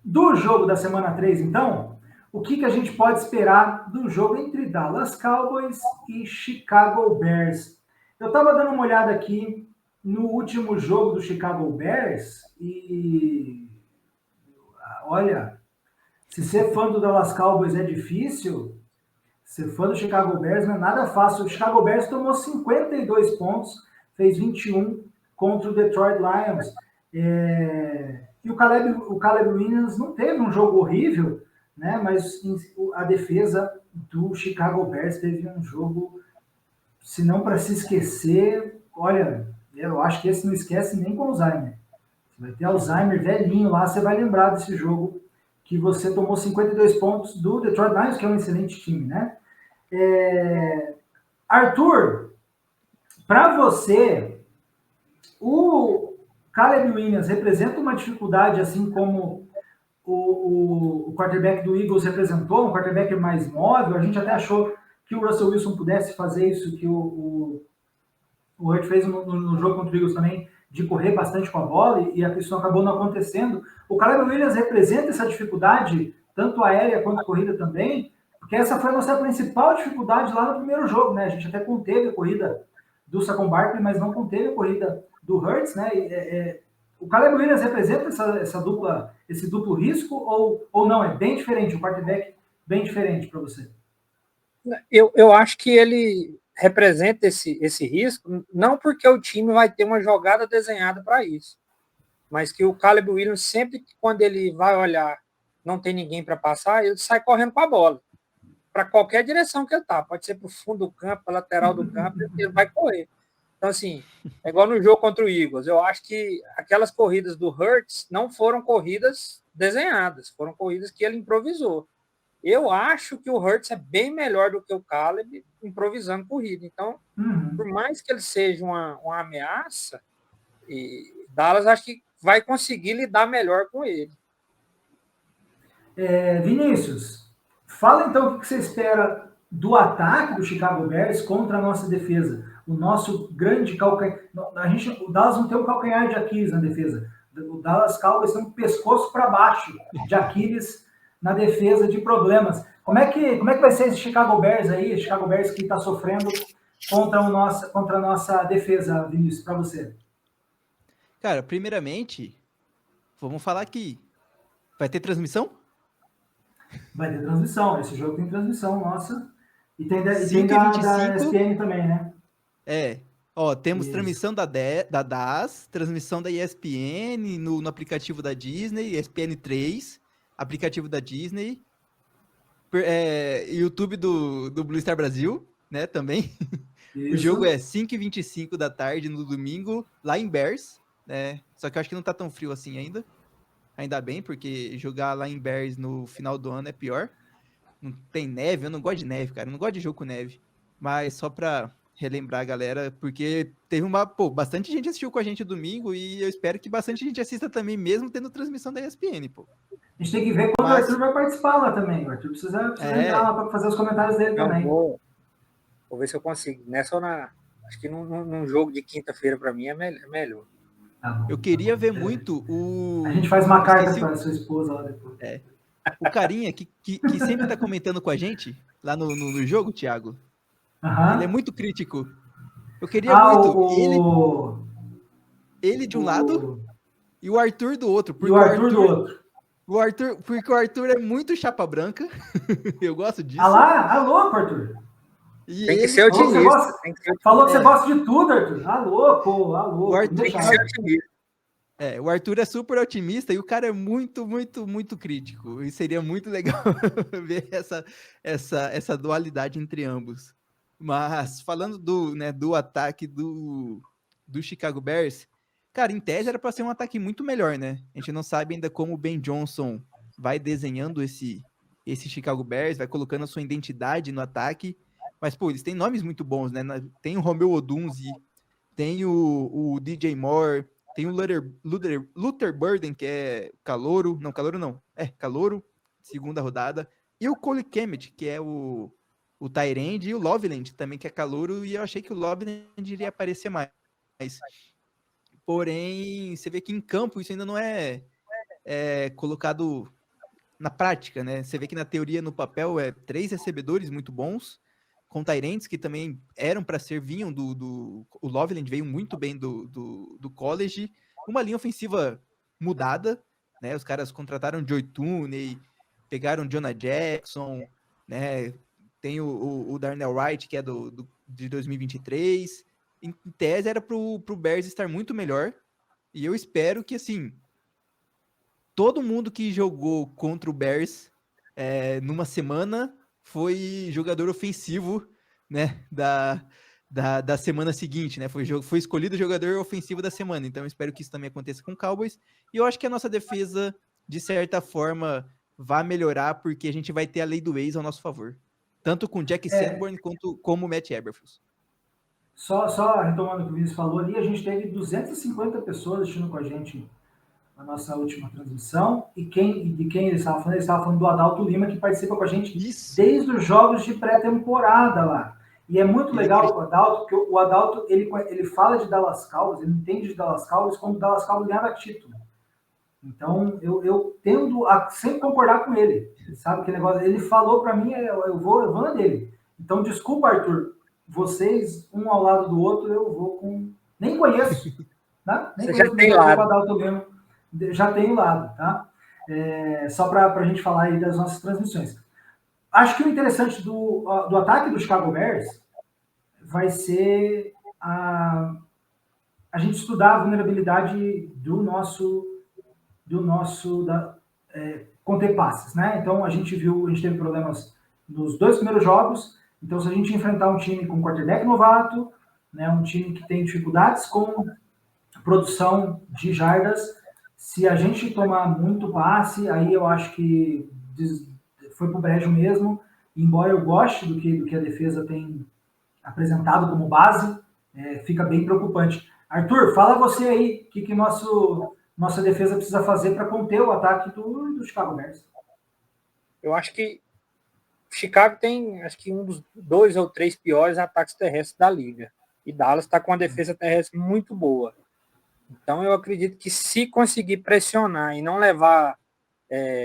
do jogo da semana 3, então? O que a gente pode esperar do jogo entre Dallas Cowboys e Chicago Bears? Eu estava dando uma olhada aqui no último jogo do Chicago Bears e olha, se ser fã do Dallas Cowboys é difícil, ser fã do Chicago Bears não é nada fácil. O Chicago Bears tomou 52 pontos, fez 21 contra o Detroit Lions. E o Caleb Williams não teve um jogo horrível, né? Mas a defesa do Chicago Bears teve um jogo, se não para se esquecer, olha, eu acho que esse não esquece nem com Alzheimer. Você vai ter Alzheimer velhinho lá, você vai lembrar desse jogo que você tomou 52 pontos do Detroit Lions, que é um excelente time, né? Arthur, para você, o Caleb Williams representa uma dificuldade, assim como o quarterback do Eagles representou, um quarterback mais móvel? A gente até achou que o Russell Wilson pudesse fazer isso, que o Hurt fez no jogo contra o Eagles também, de correr bastante com a bola, e a questão acabou não acontecendo. O Caleb Williams representa essa dificuldade, tanto aérea quanto corrida também, porque essa foi a nossa principal dificuldade lá no primeiro jogo, né? A gente até conteve a corrida do Saquon Barkley, mas não conteve a corrida do Hurts, né? O Caleb Williams representa esse duplo risco ou não? É bem diferente, o quarterback bem diferente para você? Eu acho que ele representa esse risco, não porque o time vai ter uma jogada desenhada para isso, mas que o Caleb Williams, sempre quando ele vai olhar, não tem ninguém para passar, ele sai correndo com a bola, para qualquer direção que ele tá, pode ser para o fundo do campo, para lateral do campo, ele vai correr. Então, assim, é igual no jogo contra o Eagles, eu acho que aquelas corridas do Hurts não foram corridas desenhadas, foram corridas que ele improvisou. Eu acho que o Hurts é bem melhor do que o Caleb improvisando corrida. Então, por mais que ele seja uma ameaça, e Dallas acho que vai conseguir lidar melhor com ele. Vinícius, fala então o que você espera do ataque do Chicago Bears contra a nossa defesa. O nosso grande calcanhar. O Dallas não tem um calcanhar de Aquiles na defesa. O Dallas Cowboys tem um pescoço para baixo de Aquiles na defesa de problemas. Como é que vai ser esse Chicago Bears aí? Chicago Bears que está sofrendo contra a nossa defesa, Vinícius, para você? Cara, primeiramente, vamos falar que vai ter transmissão? Vai ter transmissão. Esse jogo tem transmissão, nossa. E tem da ESPN também, né? Temos transmissão da DAS, transmissão da ESPN no aplicativo da Disney, ESPN 3, aplicativo da Disney, YouTube do Blue Star Brasil, né, também. Isso. O jogo é 5h25 da tarde no domingo, lá em Bears, né? Só que eu acho que não tá tão frio assim ainda. Ainda bem, porque jogar lá em Bears no final do ano é pior. Não tem neve, eu não gosto de neve, cara. Eu não gosto de jogo com neve. Mas só pra relembrar a galera, porque teve bastante gente assistiu com a gente domingo e eu espero que bastante gente assista também, mesmo tendo transmissão da ESPN, pô. A gente tem que ver quando o Arthur vai participar lá também. O Arthur precisa entrar lá para fazer os comentários dele também. Vou ver se eu consigo. Nessa ou acho que num jogo de quinta-feira para mim é melhor. Eu queria ver muito o... A gente faz uma carta para sua esposa lá depois. O carinha que sempre tá comentando com a gente lá no jogo, Thiago. Ele é muito crítico. Eu queria muito ele de um lado e o Arthur do outro. E o Arthur do outro. Porque o Arthur é muito chapa branca. Eu gosto disso. Louco, Arthur. Tem que ser otimista. Falou que você gosta de tudo, Arthur. Louco. O Arthur tem que ser otimista. O Arthur é super otimista e o cara é muito, muito, muito crítico. E seria muito legal ver essa dualidade entre ambos. Mas falando do ataque do Chicago Bears, cara, em tese era para ser um ataque muito melhor, né? A gente não sabe ainda como o Ben Johnson vai desenhando esse Chicago Bears, vai colocando a sua identidade no ataque. Mas, eles têm nomes muito bons, né? Tem o Romeo Odunze, tem o DJ Moore, tem o Luther Burden, que é calouro. Não, calouro não. Calouro, segunda rodada. E o Cole Kmet, que é o Tyrande, e o Loveland também, que é calouro. E eu achei que o Loveland iria aparecer mais. porém, você vê que em campo isso ainda não é colocado na prática, né? Você vê que na teoria, no papel, 3 recebedores muito bons, com Tyrants que também eram para ser, vinham o Loveland veio muito bem do college, uma linha ofensiva mudada, né? Os caras contrataram Joey Tooney, pegaram Jonah Jackson, né? Tem o Darnell Wright, que é de 2023. Em tese, era pro Bears estar muito melhor. E eu espero que, assim, todo mundo que jogou contra o Bears numa semana foi jogador ofensivo, né, da semana seguinte, né? Foi escolhido o jogador ofensivo da semana. Então, eu espero que isso também aconteça com o Cowboys. E eu acho que a nossa defesa, de certa forma, vai melhorar, porque a gente vai ter a lei do ex ao nosso favor. Tanto com Jack Sanborn quanto como o Matt Eberflus. Só retomando o que o Vinícius falou ali, a gente teve 250 pessoas assistindo com a gente na nossa última transmissão. E de quem ele estava falando? Ele estava falando do Adalto Lima, que participa com a gente desde os jogos de pré-temporada lá. E é muito legal o Adalto, porque o Adalto ele fala de Dallas Cowboys, ele entende de Dallas Cowboys como o Dallas Cowboys ganhava título. Então, eu tendo a sempre concordar com ele. Sabe que negócio? Ele falou para mim, eu vou na dele. Então, desculpa, Arthur, vocês, um ao lado do outro, eu vou com... Nem conheço, né? Nem Você conheço, já tem lado. O Adalto Lima. Já tenho lado, tá? Só para a gente falar aí das nossas transmissões. Acho que o interessante do ataque do Chicago Bears vai ser a gente estudar a vulnerabilidade do nosso conter passes, né? Então a gente teve problemas nos 2 primeiros jogos. Então, se a gente enfrentar um time com quarterback novato, né, um time que tem dificuldades com produção de jardas, se a gente tomar muito passe, aí eu acho que foi pro brejo mesmo. Embora eu goste do que a defesa tem apresentado como base, fica bem preocupante. Arthur, fala você aí, o que nossa defesa precisa fazer para conter o ataque do Chicago Bears. Eu acho que Chicago tem, acho que um dos 2 ou 3 piores ataques terrestres da liga. E Dallas está com uma defesa terrestre muito boa. Então, eu acredito que se conseguir pressionar e não levar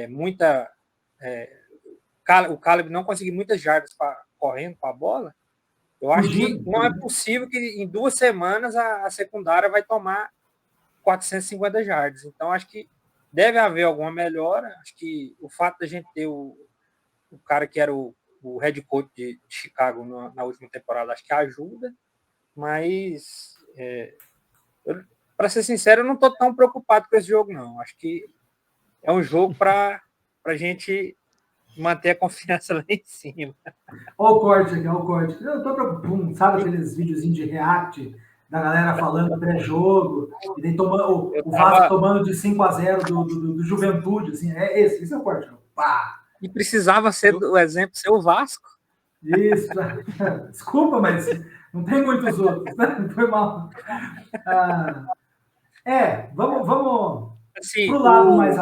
muita... o Caleb não conseguir muitas jardas correndo com a bola, eu acho que não é possível que em 2 semanas a secundária vai tomar 450 jardas. Então, acho que deve haver alguma melhora. Acho que o fato da gente ter o cara que era o head coach de Chicago na última temporada, acho que ajuda. Mas, para ser sincero, eu não estou tão preocupado com esse jogo, não. Acho que é um jogo para a gente manter a confiança lá em cima. Olha o corte aqui, olha o corte. Eu tô preocupado, sabe aqueles videozinhos de react da galera falando pré-jogo, e daí o Vasco tomando de 5-0 do Juventude, assim, esse é o corte. Pá! E precisava ser o exemplo ser o Vasco. Isso. Desculpa, mas não tem muitos outros, né? Foi mal. Vamos assim, pro lado mais...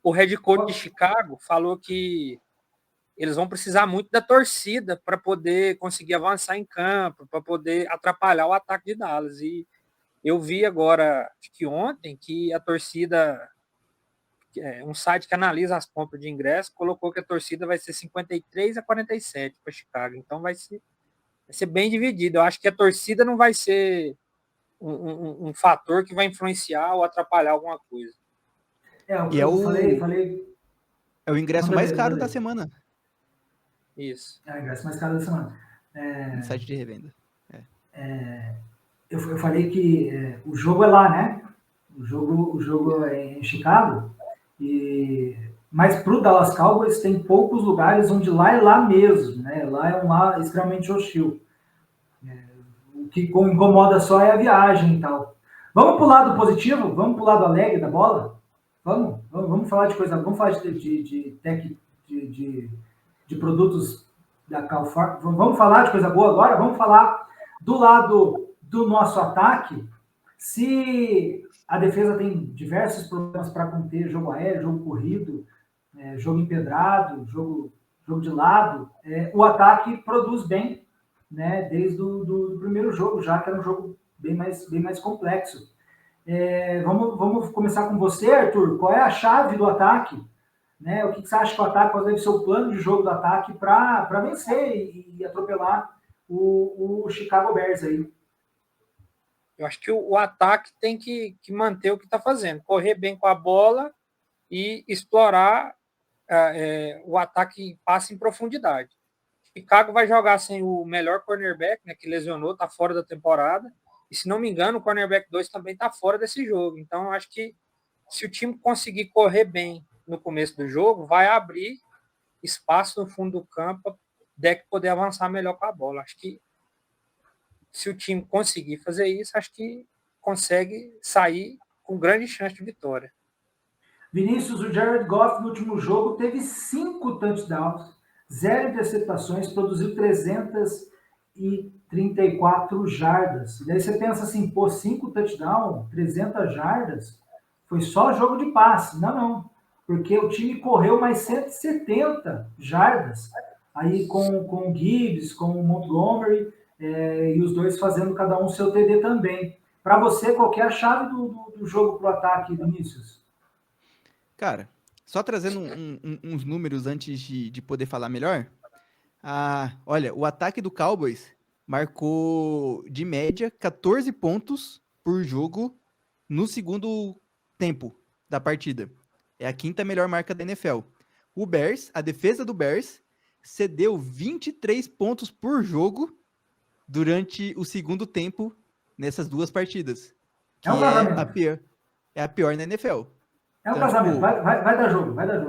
O head coach de Chicago falou que eles vão precisar muito da torcida para poder conseguir avançar em campo, para poder atrapalhar o ataque de Dallas. E eu vi agora, acho que ontem, que a torcida, um site que analisa as compras de ingresso, colocou que a torcida vai ser 53-47 para Chicago. Então vai ser bem dividido. Eu acho que a torcida não vai ser um fator que vai influenciar ou atrapalhar alguma coisa. É o ingresso mais caro da semana. Isso. É o ingresso mais caro da semana. No site de revenda. Eu falei que o jogo é lá, né? O jogo é em Chicago. Mas para o Dallas Cowboys tem poucos lugares onde lá é lá mesmo, né? Lá é um lá extremamente hostil. O que incomoda só é a viagem e tal. Vamos para o lado positivo? Vamos para o lado alegre da bola? Vamos falar de coisa. Vamos falar de produtos da Calfar. Vamos falar de coisa boa agora? Vamos falar do lado do nosso ataque. Se a defesa tem diversos problemas para conter jogo aéreo, jogo corrido, jogo empedrado, jogo de lado, o ataque produz bem, né, desde o primeiro jogo, já que era um jogo bem mais complexo. Vamos começar com você, Arthur. Qual é a chave do ataque? Né? O que você acha que o ataque, qual deve ser o plano de jogo do ataque para vencer e atropelar o Chicago Bears aí? Eu acho que o ataque tem que manter o que está fazendo, correr bem com a bola e explorar o ataque em passe em profundidade. Chicago vai jogar sem o melhor cornerback, né, que lesionou, está fora da temporada. E se não me engano, o cornerback 2 também está fora desse jogo. Então, eu acho que se o time conseguir correr bem no começo do jogo, vai abrir espaço no fundo do campo para o deck poder avançar melhor com a bola. Acho que se o time conseguir fazer isso, acho que consegue sair com grande chance de vitória. Vinícius, o Jared Goff no último jogo teve 5 touchdowns, 0 interceptações, produziu 334 jardas. E daí você pensa assim, pô, 5 touchdowns, 300 jardas, foi só jogo de passe. Não. Porque o time correu mais 170 jardas, aí com o Gibbs, com o Montgomery, e os dois fazendo cada um seu TD também. Para você, qual que é a chave do jogo para o ataque, Vinícius? Cara, só trazendo uns números antes de poder falar melhor. Olha, o ataque do Cowboys marcou, de média, 14 pontos por jogo no segundo tempo da partida. É a quinta melhor marca da NFL. O Bears, a defesa do Bears, cedeu 23 pontos por jogo durante o segundo tempo nessas duas partidas. Que É um casamento. É a pior na NFL. É um casamento. Vai dar jogo, vai dar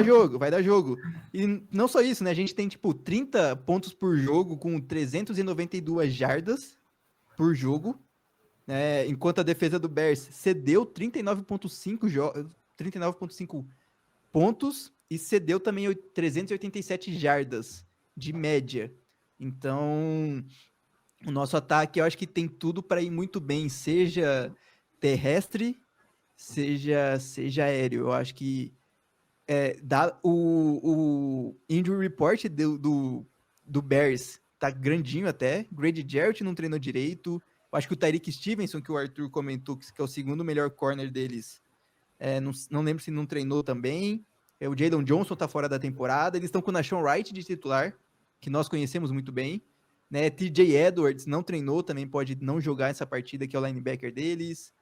jogo. Vai dar jogo. E não só isso, né? A gente tem, 30 pontos por jogo com 392 jardas por jogo, né? Enquanto a defesa do Bears cedeu 39,5 pontos e cedeu também 387 jardas de média. Então, o nosso ataque, eu acho que tem tudo para ir muito bem, seja terrestre, seja aéreo. Eu acho que o injury report do Bears tá grandinho até. Grady Jarrett não treinou direito. Eu acho que o Tyreek Stevenson, que o Arthur comentou, que é o segundo melhor corner deles, não lembro se não treinou também. O Jadon Johnson tá fora da temporada. Eles estão com o Nahshon Wright de titular, que nós conhecemos muito bem. Né? TJ Edwards não treinou, também pode não jogar essa partida, que é o linebacker deles.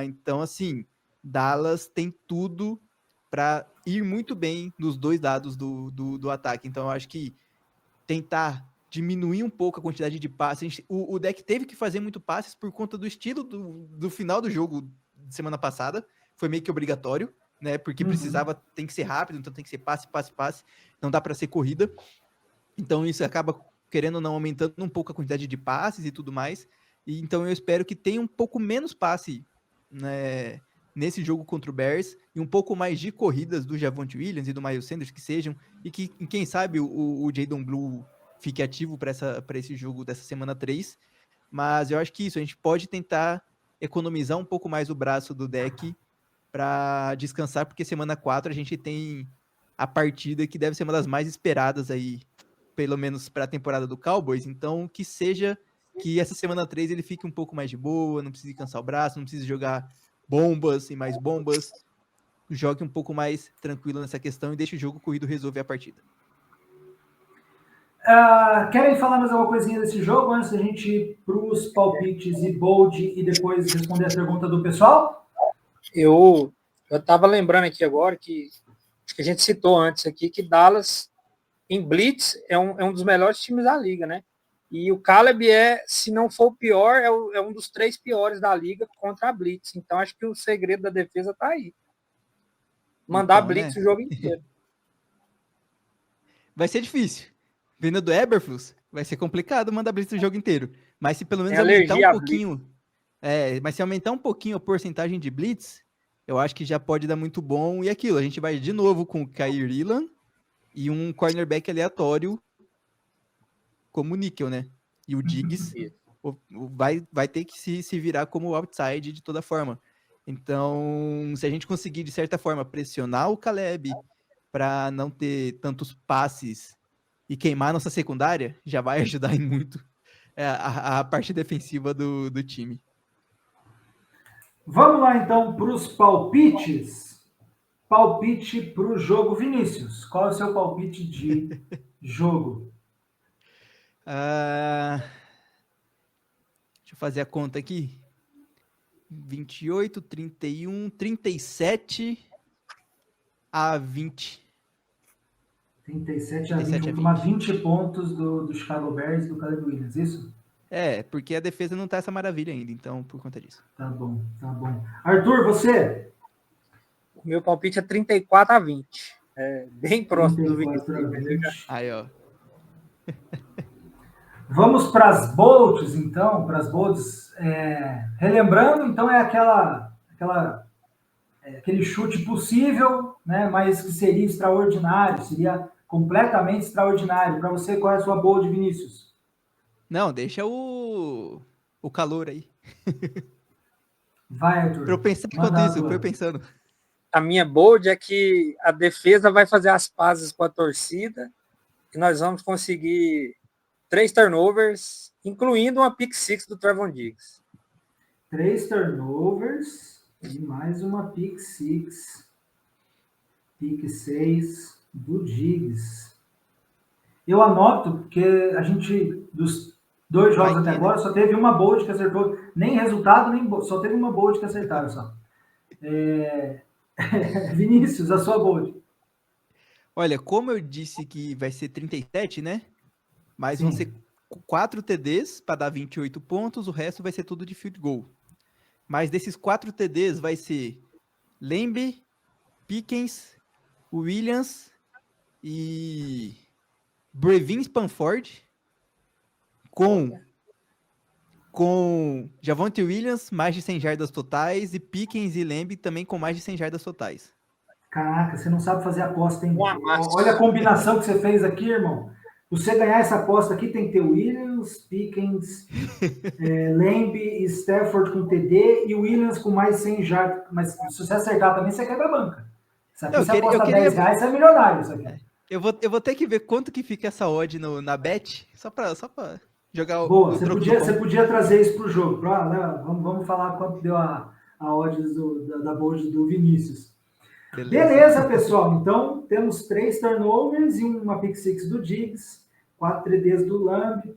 Então, assim, Dallas tem tudo para ir muito bem nos dois lados do ataque. Então, eu acho que tentar diminuir um pouco a quantidade de passes. O deck teve que fazer muito passes por conta do estilo do final do jogo de semana passada. Foi meio que obrigatório, né? Porque precisava, tem que ser rápido, então tem que ser passe. Não dá para ser corrida. Então, isso acaba, querendo ou não, aumentando um pouco a quantidade de passes e tudo mais. E, então, eu espero que tenha um pouco menos passe, né, nesse jogo contra o Bears, e um pouco mais de corridas do Javonte Williams e do Miles Sanders, que sejam, e que, quem sabe, o Jadon Blue fique ativo para esse jogo dessa semana 3. Mas eu acho que isso, a gente pode tentar economizar um pouco mais o braço do deck para descansar, porque semana 4 a gente tem a partida que deve ser uma das mais esperadas aí, pelo menos para a temporada do Cowboys. Então, que essa semana 3 ele fique um pouco mais de boa, não precise cansar o braço, não precise jogar bombas e mais bombas. Jogue um pouco mais tranquilo nessa questão e deixe o jogo corrido resolver a partida. Querem falar mais alguma coisinha desse jogo antes da gente ir para os palpites e bold e depois responder a pergunta do pessoal? Eu estava lembrando aqui agora que a gente citou antes aqui que Dallas em blitz é um dos melhores times da liga, né? E o Caleb se não for o pior, é um dos 3 piores da liga contra a blitz. Então acho que o segredo da defesa está aí. Mandar então, blitz, né? O jogo inteiro. Vai ser difícil. Vindo do Eberflus, vai ser complicado mandar blitz o jogo inteiro. Mas se pelo menos aumentar um pouquinho... mas se aumentar um pouquinho a porcentagem de blitz, eu acho que já pode dar muito bom. E aquilo, a gente vai de novo com o Kaiir Elam e um cornerback aleatório como o Nickel, né? E o Diggs vai ter que se virar como outside de toda forma. Então, se a gente conseguir, de certa forma, pressionar o Caleb para não ter tantos passes e queimar nossa secundária, já vai ajudar em muito a parte defensiva do time. Vamos lá, então, para os palpites. Palpite para o jogo, Vinícius. Qual é o seu palpite de jogo? Deixa eu fazer a conta aqui. 28, 31, 37-20. 37 a 20. 37 a Vamos tomar 20. 20 pontos do Chicago Bears e do Caleb Williams, isso? Porque a defesa não tá essa maravilha ainda, então, por conta disso. Tá bom, tá bom. Arthur, você? O meu palpite é 34-20. É bem próximo do 34 a Vinícius. 20. Aí, ó. Vamos para as bolts, então, para as bolts. Relembrando, então, é aquele chute possível, né, mas que seria extraordinário, seria completamente extraordinário. Para você, qual é a sua bold, Vinícius? Não, deixa o calor aí. Vai, Arthur. Pra eu pensar enquanto Manda a isso, tua. pra eu pensando. A minha bold é que a defesa vai fazer as pazes com a torcida e nós vamos conseguir 3 turnovers, incluindo uma pick six do Trevon Diggs. 3 turnovers e mais uma pick six. Pick 6 do Diggs. Eu anoto porque a gente, dos 2 jogos Vai até que, agora, né? só teve uma bold que acertou. Nem resultado, nem só teve uma bold que acertaram só. Vinícius, a sua bold. Olha, como eu disse que vai ser 37, né? Mas vão Sim. ser 4 TDs para dar 28 pontos, o resto vai ser tudo de field goal. Mas desses 4 TDs vai ser Lembe, Pickens, Williams e Brevin Spanford com Javonte Williams, mais de 100 jardas totais, e Pickens e Lembe também com mais de 100 jardas totais. Caraca, você não sabe fazer aposta, hein? Um amasso. Olha a combinação que você fez aqui, irmão. Você ganhar essa aposta aqui tem que ter Williams, Pickens, Lamb, Stafford com TD e Williams com mais 100 jardas. Mas se você acertar também, você quebra a banca. Isso aqui, Não, você aposta R$10, você é milionário. Isso aqui. Eu vou ter que ver quanto que fica essa odd na bet, só pra jogar Boa, o você troco do podia, pão. você podia trazer isso para o jogo. Vamos falar quanto deu a odds da bold do Vinícius. Beleza, pessoal. Então, temos 3 turnovers e uma pick six do Diggs, 4 TDs do Lamb,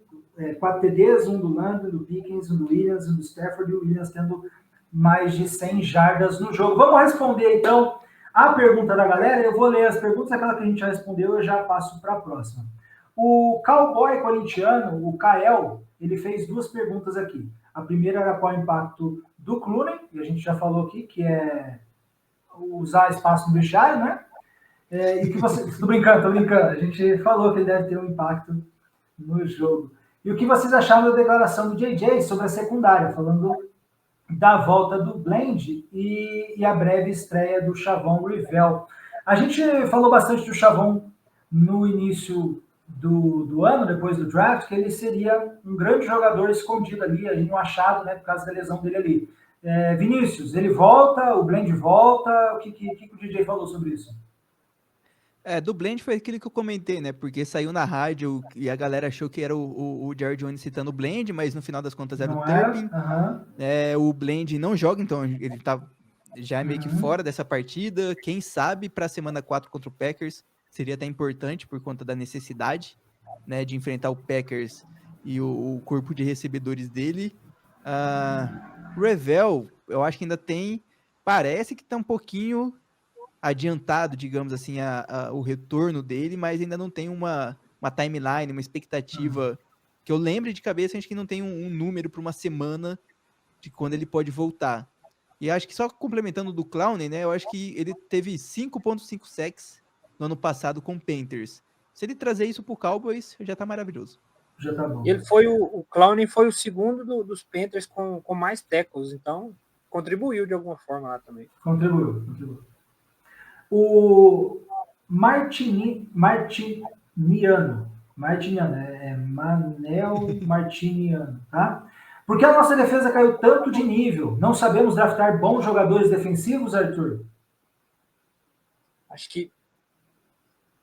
4 TDs, um do Lamb, do Pickens, um do Williams, um do Stafford e o Williams tendo mais de 100 jardas no jogo. Vamos responder, então, a pergunta da galera. Eu vou ler as perguntas, aquela que a gente já respondeu, eu já passo para a próxima. O cowboy corintiano, o Kael, ele fez 2 perguntas aqui. A primeira era qual é o impacto do Clooney, e a gente já falou aqui, que é usar espaço no vestiário, né? E que você... Tô brincando. A gente falou que ele deve ter um impacto no jogo. E o que vocês acharam da declaração do JJ sobre a secundária, falando da volta do Blend e a breve estreia do Chavon Rivel. A gente falou bastante do Chavon no início do ano, depois do draft, que ele seria um grande jogador escondido ali, a gente não achado, né, por causa da lesão dele ali. Vinícius, ele volta, o Blend volta, o que o DJ falou sobre isso? Do Blend foi aquilo que eu comentei, né? Porque saiu na rádio e a galera achou que era o Jared Jones citando o Blend, mas no final das contas era Não o Turpin. O Blend não joga, então ele tá já meio que fora dessa partida. Quem sabe para a semana 4 contra o Packers seria até importante por conta da necessidade, né, de enfrentar o Packers e o corpo de recebedores dele. Revel, eu acho que ainda parece que tá um pouquinho adiantado, digamos assim, o retorno dele, mas ainda não tem uma timeline, uma expectativa que eu lembre de cabeça. Acho que não tem um número para uma semana de quando ele pode voltar. E acho que só complementando do Clowney, né, eu acho que ele teve 5.5 sacks no ano passado com o Panthers. Se ele trazer isso pro Cowboys, já tá maravilhoso. Já tá bom. Ele foi o Clowney foi o segundo dos Panthers com mais tackles, então contribuiu de alguma forma lá também. Contribuiu. O Martiniano, Manel Martiniano, tá? Por que a nossa defesa caiu tanto de nível? Não sabemos draftar bons jogadores defensivos, Arthur? Acho que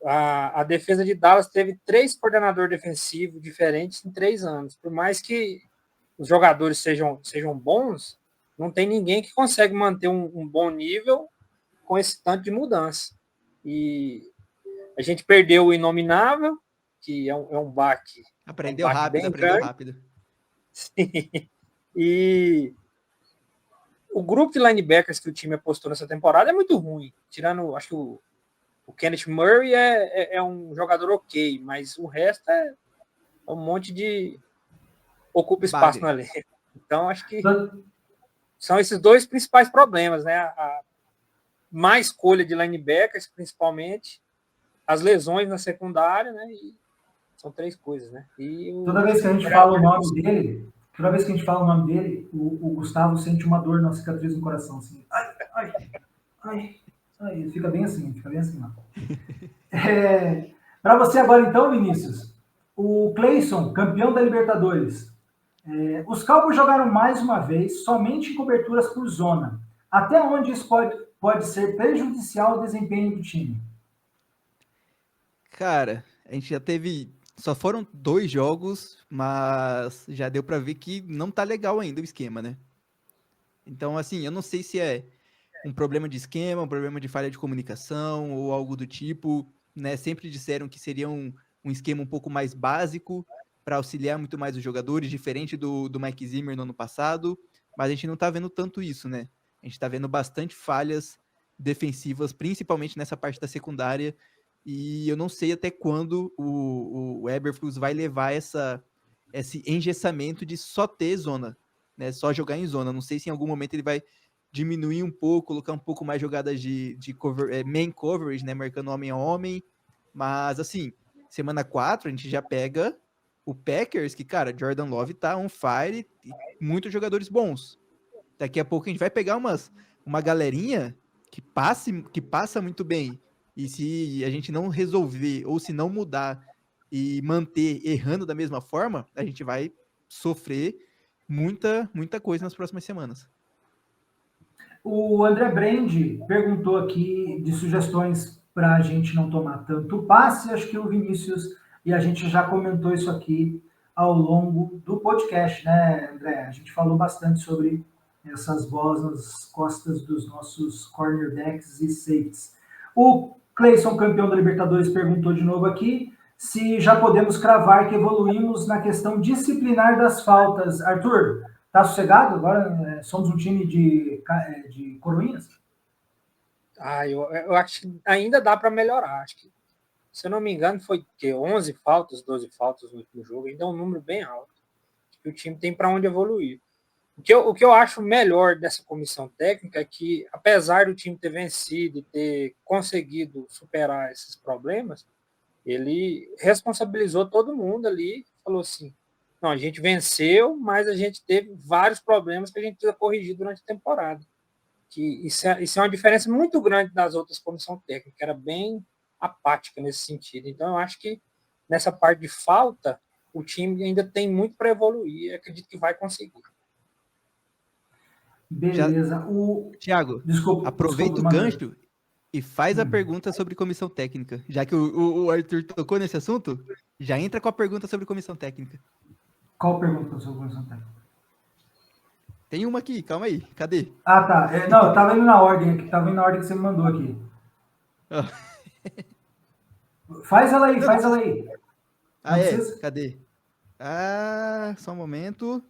a defesa de Dallas teve 3 coordenadores defensivos diferentes em 3 anos. Por mais que os jogadores sejam bons, não tem ninguém que consegue manter um bom nível com esse tanto de mudança. E a gente perdeu o Inominável, que é um baque. Aprendeu rápido. E o grupo de linebackers que o time apostou nessa temporada é muito ruim. Tirando, acho que o Kenneth Murray é um jogador ok, mas o resto é um monte de ocupa espaço no elenco. Então, acho que são esses dois principais problemas, né? A má escolha de linebackers, principalmente, as lesões na secundária, né? E são 3 coisas, né? E toda vez que a gente fala o nome dele, o Gustavo sente uma dor na cicatriz no coração, assim. Ai, ele fica bem assim, lá. Para você agora, então, Vinícius, o Cleison, campeão da Libertadores. Os Cowboys jogaram mais uma vez somente em coberturas por zona. Até onde isso pode ser prejudicial ao desempenho do time? Cara, a gente já teve... Só foram 2 jogos, mas já deu pra ver que não tá legal ainda o esquema, né? Então, assim, eu não sei se é um problema de esquema, um problema de falha de comunicação ou algo do tipo, né? Sempre disseram que seria um esquema um pouco mais básico para auxiliar muito mais os jogadores, diferente do Mike Zimmer no ano passado, mas a gente não tá vendo tanto isso, né? A gente tá vendo bastante falhas defensivas, principalmente nessa parte da secundária, e eu não sei até quando o Eberflus vai levar esse engessamento de só ter zona, né? Só jogar em zona. Não sei se em algum momento ele vai diminuir um pouco, colocar um pouco mais jogadas de main coverage, né? Marcando homem a homem. Mas, assim, semana 4 a gente já pega o Packers, que, cara, Jordan Love tá on fire e muitos jogadores bons. Daqui a pouco a gente vai pegar uma galerinha que passa muito bem. E se a gente não resolver, ou se não mudar e manter errando da mesma forma, a gente vai sofrer muita coisa nas próximas semanas. O André Brandi perguntou aqui de sugestões para a gente não tomar tanto passe. Acho que o Vinícius e a gente já comentou isso aqui ao longo do podcast, né, André? A gente falou bastante sobre essas bolas nas costas dos nossos cornerbacks e safeties. O Cleison, campeão da Libertadores, perguntou de novo aqui se já podemos cravar que evoluímos na questão disciplinar das faltas. Arthur, tá sossegado? Agora somos um time de coroinhas? Eu acho que ainda dá para melhorar. Acho que, se eu não me engano, foi 11 faltas, 12 faltas no último jogo. Ainda é um número bem alto. Acho que o time tem para onde evoluir. O que eu acho melhor dessa comissão técnica é que, apesar do time ter vencido e ter conseguido superar esses problemas, ele responsabilizou todo mundo ali, falou assim, não, a gente venceu, mas a gente teve vários problemas que a gente precisa corrigir durante a temporada. Que isso é uma diferença muito grande das outras comissões técnicas, que era bem apática nesse sentido. Então, eu acho que nessa parte de falta, o time ainda tem muito para evoluir e acredito que vai conseguir. Beleza. Tiago, aproveita o gancho e faz a pergunta sobre comissão técnica. Já que o Arthur tocou nesse assunto, já entra com a pergunta sobre comissão técnica. Qual pergunta sobre comissão técnica? Tem uma aqui, calma aí. Cadê? Ah, tá. Não, eu tava indo na ordem aqui. Tava indo na ordem que você me mandou aqui. Faz ela aí, faz ela aí. Ah, é? Cadê? Ah, só um momento.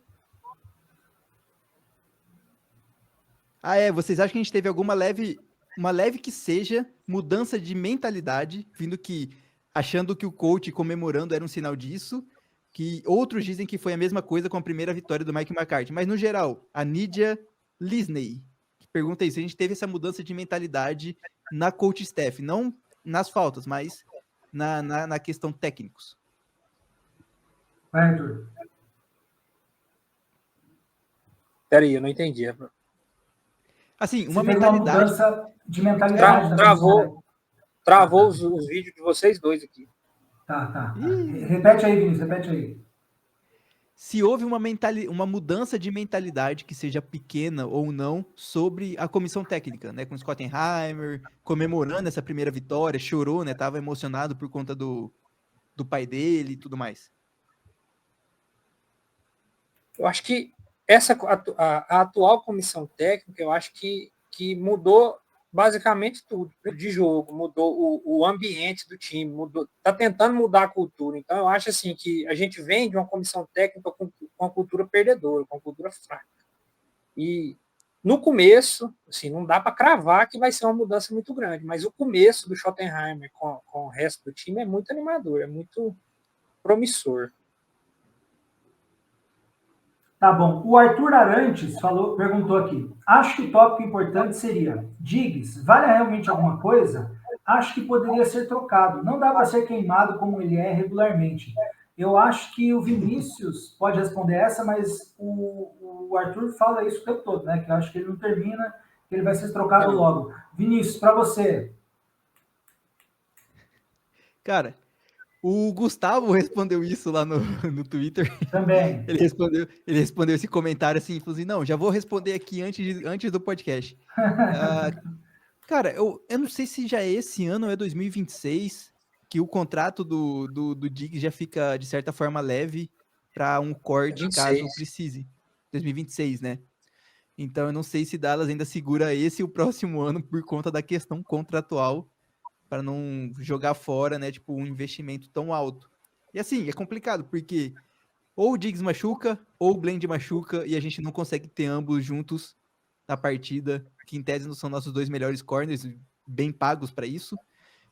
Ah, é. Vocês acham que a gente teve uma leve que seja mudança de mentalidade, achando que o coach comemorando era um sinal disso, que outros dizem que foi a mesma coisa com a primeira vitória do Mike McCarthy. Mas, no geral, a Nidia Lisney pergunta isso, a gente teve essa mudança de mentalidade na coach staff, não nas faltas, mas na questão técnicos. Vai, Arthur. Peraí, eu não entendi. Assim, uma mentalidade... Uma mudança de mentalidade. Travou os vídeos de vocês dois aqui. Tá. Repete aí, Vinícius, repete aí. Se houve uma mudança de mentalidade, que seja pequena ou não, sobre a comissão técnica, né? Com o Schottenheimer, comemorando essa primeira vitória, chorou, né? Tava emocionado por conta do pai dele e tudo mais. Eu acho que a atual comissão técnica, eu acho que mudou basicamente tudo de jogo, mudou o ambiente do time, está tentando mudar a cultura. Então, eu acho assim que a gente vem de uma comissão técnica com uma cultura perdedora, com uma cultura fraca. E no começo, assim, não dá para cravar que vai ser uma mudança muito grande, mas o começo do Schottenheimer com o resto do time é muito animador, é muito promissor. Tá bom. O Arthur Arantes perguntou aqui. Acho que o tópico importante seria: Diggs, vale realmente alguma coisa? Acho que poderia ser trocado. Não dá para ser queimado como ele é regularmente. Eu acho que o Vinícius pode responder essa, mas o Arthur fala isso o tempo todo, né? Que eu acho que ele não termina, que ele vai ser trocado logo. Vinícius, para você. Cara, o Gustavo respondeu isso lá no Twitter. Também. Ele respondeu esse comentário assim, falou assim, não, já vou responder aqui antes do podcast. Cara, eu não sei se já é esse ano ou é 2026 que o contrato do Diggs já fica, de certa forma, leve para um corte 26. caso precise. 2026, né? Então eu não sei se Dallas ainda segura esse e o próximo ano por conta da questão contratual para não jogar fora, né, tipo, um investimento tão alto. E assim, é complicado, porque ou o Diggs machuca, ou o Blend machuca, e a gente não consegue ter ambos juntos na partida, que em tese não são nossos dois melhores corners, bem pagos para isso.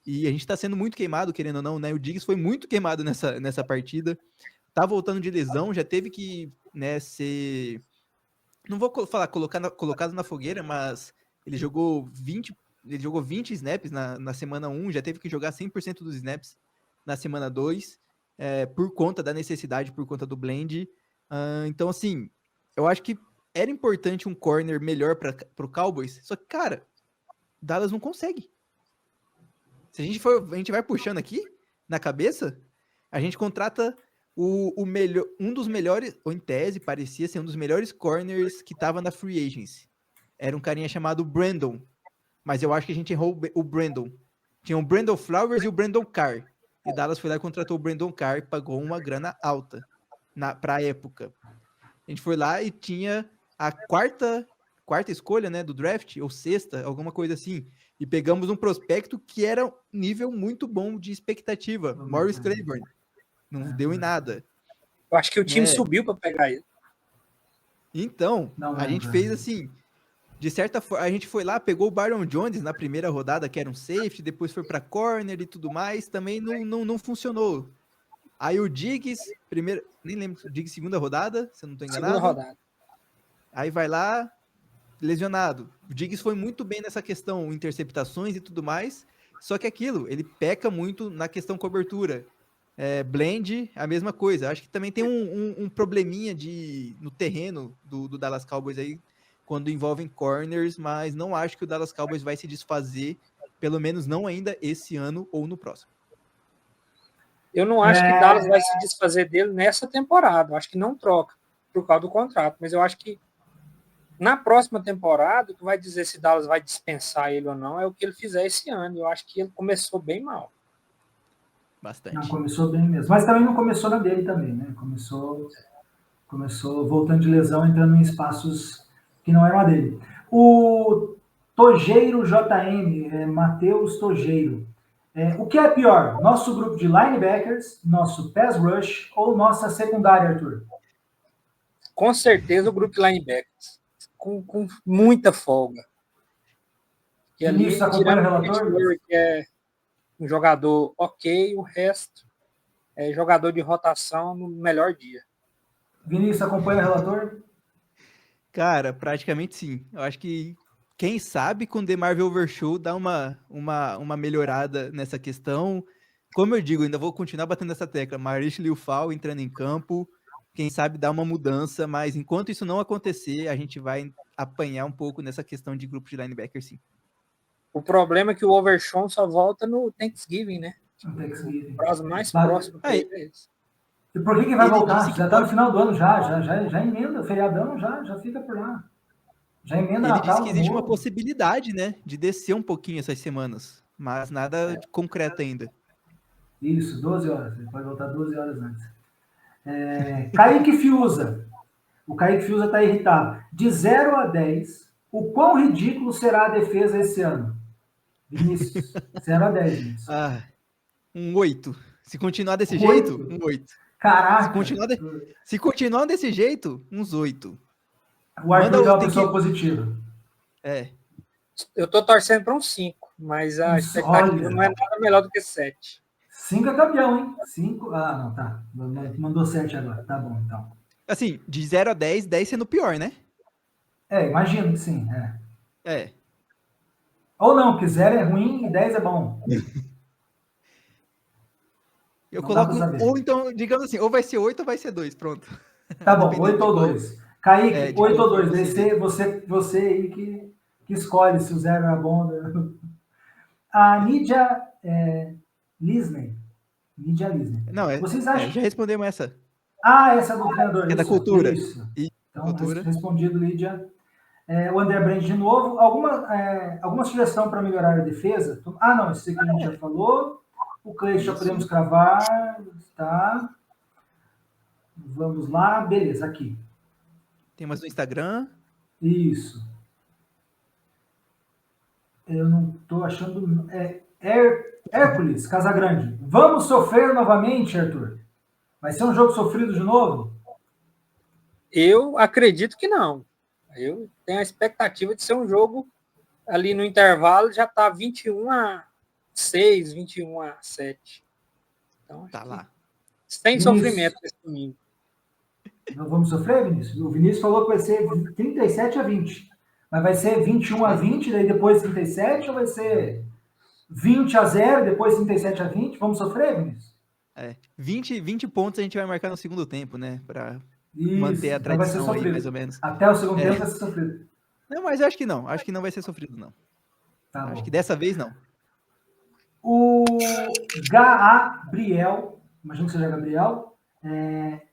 E a gente tá sendo muito queimado, querendo ou não, né? O Diggs foi muito queimado nessa partida. Tá voltando de lesão, já teve que, né, ser... Não vou falar colocado na fogueira, mas ele jogou 20 snaps na semana 1, já teve que jogar 100% dos snaps na semana 2, por conta da necessidade, por conta do blend. Então, assim, eu acho que era importante um corner melhor para o Cowboys, só que, cara, Dallas não consegue. Se a gente vai puxando aqui, na cabeça, a gente contrata um dos melhores, ou em tese, parecia ser um dos melhores corners que tava na free agency. Era um carinha chamado Brandon, mas eu acho que a gente errou o Brandon. Tinha o Brandon Flowers e o Brandon Carr. E Dallas foi lá e contratou o Brandon Carr, pagou uma grana alta pra época. A gente foi lá e tinha a quarta escolha, né, do draft, ou sexta, alguma coisa assim. E pegamos um prospecto que era um nível muito bom de expectativa, Morris Claiborne. Não deu em nada. Eu acho que o time subiu para pegar ele. Então, a gente fez assim, de certa forma, a gente foi lá, pegou o Byron Jones na primeira rodada, que era um safety, depois foi para corner e tudo mais, também não funcionou. Aí o Diggs, nem lembro, o Diggs segunda rodada, se eu não estou enganado. Segunda rodada. Aí vai lá, lesionado. O Diggs foi muito bem nessa questão, interceptações e tudo mais, só que aquilo, ele peca muito na questão cobertura. Blend, a mesma coisa. Acho que também tem um probleminha no terreno do Dallas Cowboys aí, quando envolvem corners, mas não acho que o Dallas Cowboys vai se desfazer, pelo menos não ainda esse ano ou no próximo. Eu não acho que Dallas vai se desfazer dele nessa temporada. Eu acho que não troca por causa do contrato, mas eu acho que na próxima temporada, o que vai dizer se Dallas vai dispensar ele ou não é o que ele fizer esse ano. Eu acho que ele começou bem mal. Bastante. Não, começou bem mesmo. Mas também não começou na dele também, né? Começou voltando de lesão, entrando em espaços que não eram a dele. O Tojeiro JM, Matheus Tojeiro. O que é pior? Nosso grupo de linebackers, nosso pass rush ou nossa secundária, Arthur? Com certeza o grupo de linebackers. Com muita folga. E ali, acompanha o relator? Que é um jogador ok, o resto é jogador de rotação no melhor dia. Vinícius, acompanha o relator? Cara, praticamente sim. Eu acho que, quem sabe, com o The Marvel Overshow dá uma melhorada nessa questão. Como eu digo, ainda vou continuar batendo essa tecla. Marish Liufau entrando em campo, quem sabe dá uma mudança, mas enquanto isso não acontecer, a gente vai apanhar um pouco nessa questão de grupo de linebacker, sim. O problema é que o Overshow só volta no Thanksgiving, né? No Thanksgiving. O prazo mais próximo que ele é esse. E por que vai voltar? Já está no final do ano, já emenda, feriadão, já fica por lá. Já emenda Ele Natal. disse que existe uma possibilidade, né, de descer um pouquinho essas semanas, mas nada concreto ainda. Isso, 12 horas. Ele pode voltar 12 horas antes. Kaique Fiuza. O Kaique Fiuza está irritado. De 0 a 10, o quão ridículo será a defesa esse ano? Vinícius, 0 a 10, Vinícius. Um 8. Se continuar desse 8? jeito, um 8. Caraca! Se continuar desse jeito, uns 8. O Arthur é uma pessoa positiva. Eu tô torcendo para um 5, mas a expectativa não é nada melhor do que 7. 5 é campeão, hein? 5. Ah, não, tá. Mandou 7 agora. Tá bom, então. Assim, de 0 a 10, 10 sendo pior, né? Imagino que sim. Ou não, porque 0 é ruim e 10 é bom. Eu coloco ou então, digamos assim, ou vai ser 8 ou vai ser 2, pronto. Tá bom, 8 ou 2. Kaique, 8 ou 2. Você aí que escolhe se o 0 é bom. A Nidia Lisney. Não, vocês acham... já respondemos essa. Essa do treinador. É da cultura. Isso. Então, cultura. Respondido, Lídia. O André Brand de novo. Alguma sugestão para melhorar a defesa? Não, esse aqui a gente já falou. O Cleiton já podemos cravar. Tá. Vamos lá. Beleza, aqui. Tem umas no Instagram. Isso. Eu não estou achando... Hércules, Casagrande. Vamos sofrer novamente, Arthur? Vai ser um jogo sofrido de novo? Eu acredito que não. Eu tenho a expectativa de ser um jogo ali no intervalo, já está 21-6, 21-7. Então, tá lá. Sem sofrimento nesse domingo. Não vamos sofrer, Vinícius? O Vinícius falou que vai ser 37-20. Mas vai ser 21-20, daí depois 37, ou vai ser 20-0, depois 37-20? Vamos sofrer, Vinícius? 20 pontos a gente vai marcar no segundo tempo, né? Para manter a tradição aí, mais ou menos. Até o segundo tempo vai ser sofrido. Não, mas acho que não. Acho que não vai ser sofrido, não. Tá acho bom. que dessa vez não. O Gabriel, imagino que seja Gabriel.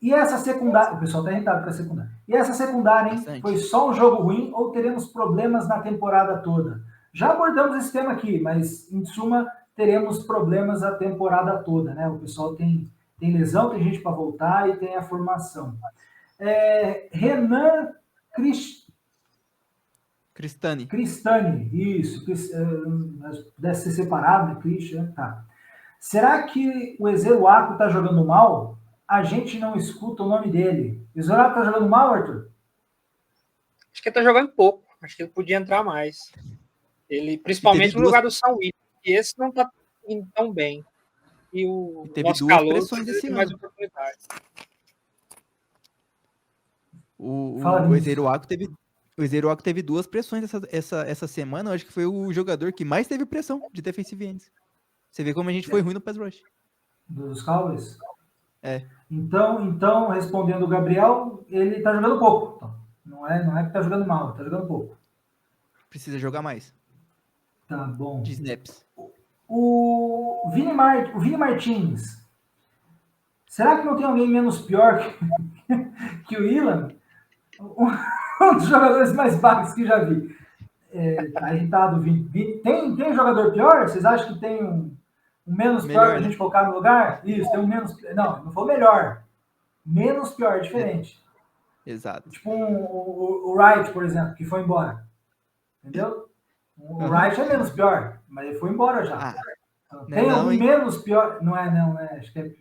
E essa secundária, o pessoal está irritado com a secundária. E essa secundária, hein? Bastante. Foi só um jogo ruim ou teremos problemas na temporada toda? Já abordamos esse tema aqui, mas em suma teremos problemas a temporada toda, né? O pessoal tem lesão, tem gente para voltar e tem a formação. Renan Cristani, isso. Deve ser separado, né? Christian, tá. Será que o Ezeruaco está jogando mal? A gente não escuta o nome dele. O Ezeruaco está jogando mal, Arthur? Acho que ele está jogando pouco. Acho que ele podia entrar mais. Ele, principalmente no lugar do São William, e esse não está indo tão bem. E o teve nosso duas calor pressões esse mais ano. oportunidade. O Ezeruaco teve duas pressões essa semana. Eu acho que foi o jogador que mais teve pressão de defensive ends. Você vê como a gente foi ruim no pass rush. Dos Cowboys? Então, respondendo o Gabriel, ele tá jogando pouco. Então, não é que tá jogando mal, tá jogando pouco. Precisa jogar mais. Tá bom. De snaps. O Vini Martins. Será que não tem alguém menos pior que o Ilan? Um dos jogadores mais bagos que já vi. Tá irritado o Vini. Tem jogador pior? Vocês acham que tem um menos pior pra gente colocar no lugar? Isso, tem um menos... Não foi o melhor. Menos pior, diferente. Exato. Tipo o Wright, por exemplo, que foi embora. Entendeu? O Wright é menos pior, mas ele foi embora já. Então, tem algum menos pior? Não é não, né? Acho que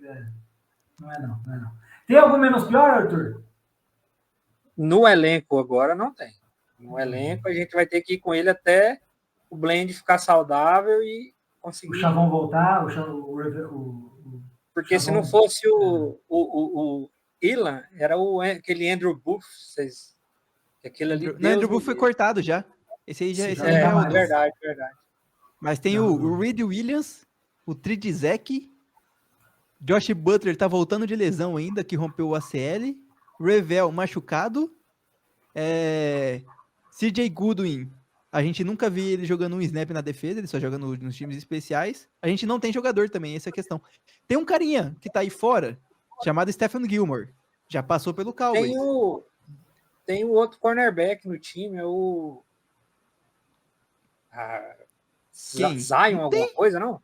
não é não. Tem algum menos pior, Arthur? No elenco agora não tem. No elenco a gente vai ter que ir com ele até o Blend ficar saudável e conseguir... O Chavon voltar, porque se não fosse o Ilan, era aquele Andrew Booth. Aquele ali... Andrew Booth foi cortado já. Esse aí já é verdade. Mas tem o Reed Williams, o Tridizek, Josh Butler tá voltando de lesão ainda, que rompeu o ACL, Revel machucado, CJ Goodwin, a gente nunca viu ele jogando um snap na defesa, ele só joga nos times especiais. A gente não tem jogador também, essa é a questão. Tem um carinha que tá aí fora, chamado Stephen Gilmore, já passou pelo Cowboys. Tem o outro cornerback no time, é o... Quem? Zion, alguma coisa, não?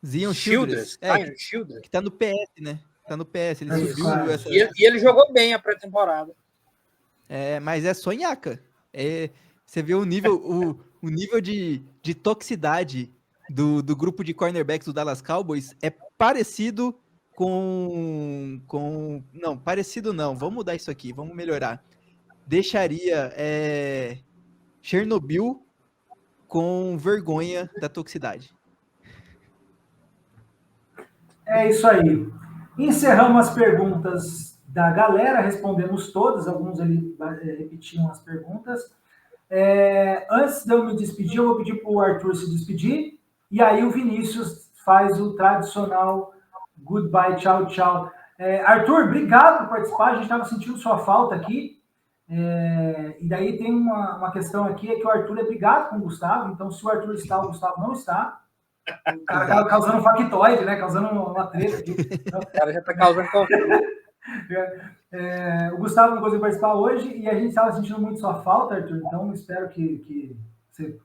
Zion Childress. Childress. Que tá no PS, né? Tá no PS. Ele subiu essa... E ele jogou bem a pré-temporada. Mas é sonhaca. Você vê o nível, o nível de toxicidade do grupo de cornerbacks do Dallas Cowboys é parecido Não, parecido não. Vamos mudar isso aqui, vamos melhorar. Deixaria Chernobyl com vergonha da toxicidade. É isso aí. Encerramos as perguntas da galera, respondemos todas, alguns ali repetiam as perguntas. Antes de eu me despedir, eu vou pedir para o Arthur se despedir, e aí o Vinícius faz o tradicional goodbye, tchau, tchau. Arthur, obrigado por participar, a gente estava sentindo sua falta aqui. E daí tem uma questão aqui, é que o Arthur é brigado com o Gustavo, então se o Arthur está, o Gustavo não está. O cara causando um factoide, né? Causando uma treta aqui. Então, o cara já está causando confusão. O Gustavo não conseguiu participar hoje e a gente estava sentindo muito sua falta, Arthur, então espero que você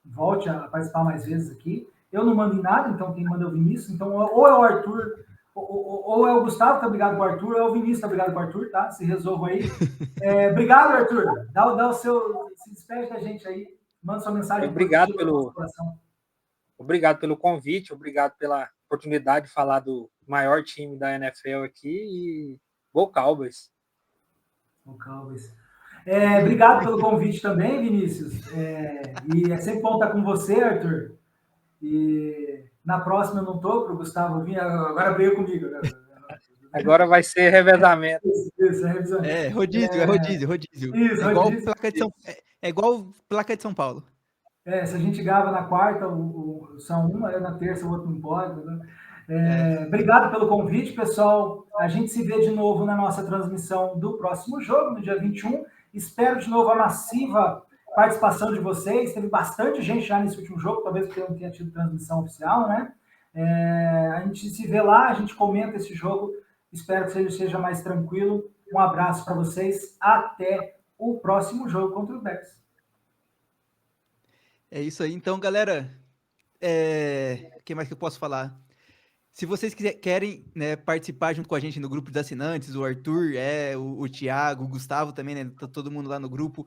volte a participar mais vezes aqui. Eu não mando em nada, então quem manda é o Vinícius, então ou é o Arthur, ou é o Gustavo que está brigado com o Arthur, ou é o Vinícius que está brigado com o Arthur, tá? Se resolva aí. Obrigado, Arthur. Dá o seu... Se despede da gente aí, manda sua mensagem. Obrigado pelo convite, obrigado pela oportunidade de falar do maior time da NFL aqui e Go Cowboys. Go Cowboys. Obrigado pelo convite também, Vinícius. E é sempre bom estar com você, Arthur. E na próxima eu não estou, para o Gustavo vir, agora briga comigo. Agora vai ser revezamento. Isso, revezamento. Rodízio. Isso, é igual placa de São Paulo. Se a gente grava na quarta, só um, aí na terça o outro não pode. Né? Obrigado pelo convite, pessoal. A gente se vê de novo na nossa transmissão do próximo jogo, no dia 21. Espero de novo a massiva participação de vocês. Teve bastante gente já nesse último jogo, talvez porque eu não tenha tido transmissão oficial, né? A gente se vê lá, a gente comenta esse jogo. Espero que seja mais tranquilo. Um abraço para vocês. Até o próximo jogo contra o Bears. É isso aí. Então, galera, o que mais que eu posso falar? Se vocês querem, né, participar junto com a gente no grupo de assinantes, o Arthur, o Thiago, o Gustavo também, né? Tá todo mundo lá no grupo.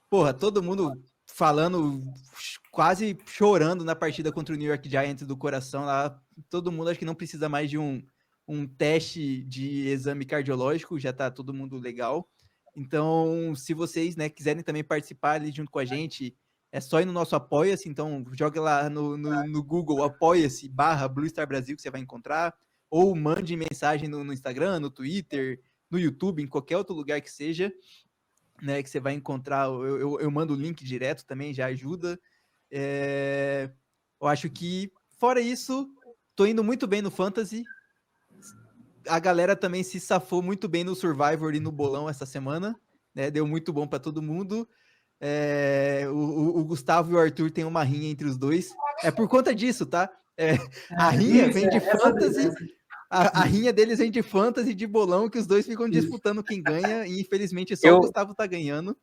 Porra, todo mundo falando, quase chorando na partida contra o New York Giants do coração lá. Todo mundo acho que não precisa mais de um teste de exame cardiológico, já tá todo mundo legal. Então, se vocês, né, quiserem também participar ali junto com a gente, é só ir no nosso Apoia-se, então joga lá no Google Apoia-se /Blue Star Brasil que você vai encontrar, ou mande mensagem no Instagram, no Twitter, no YouTube, em qualquer outro lugar que seja, né, que você vai encontrar, eu mando o link direto também, já ajuda. Eu acho que, fora isso, tô indo muito bem no Fantasy, a galera também se safou muito bem no Survivor e no Bolão essa semana, né, deu muito bom para todo mundo. O Gustavo e o Arthur tem uma rinha entre os dois. É por conta disso, tá? A rinha vem de fantasy. A rinha deles vem de fantasy e de bolão, que os dois ficam disputando quem ganha. E infelizmente só o Gustavo tá ganhando.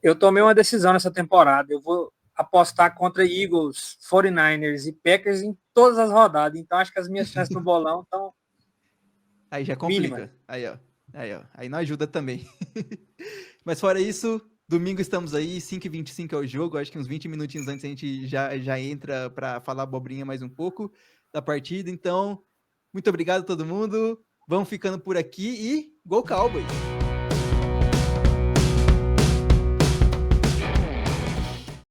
Eu tomei uma decisão nessa temporada. Eu vou apostar contra Eagles, 49ers e Packers em todas as rodadas. Então acho que as minhas chances no bolão estão. Aí já complica. Mínima. Aí, ó. Aí não ajuda também. Mas fora isso. Domingo estamos aí, 5h25 é o jogo, acho que uns 20 minutinhos antes a gente já entra para falar abobrinha mais um pouco da partida. Então, muito obrigado a todo mundo, vamos ficando por aqui e Go Cowboys!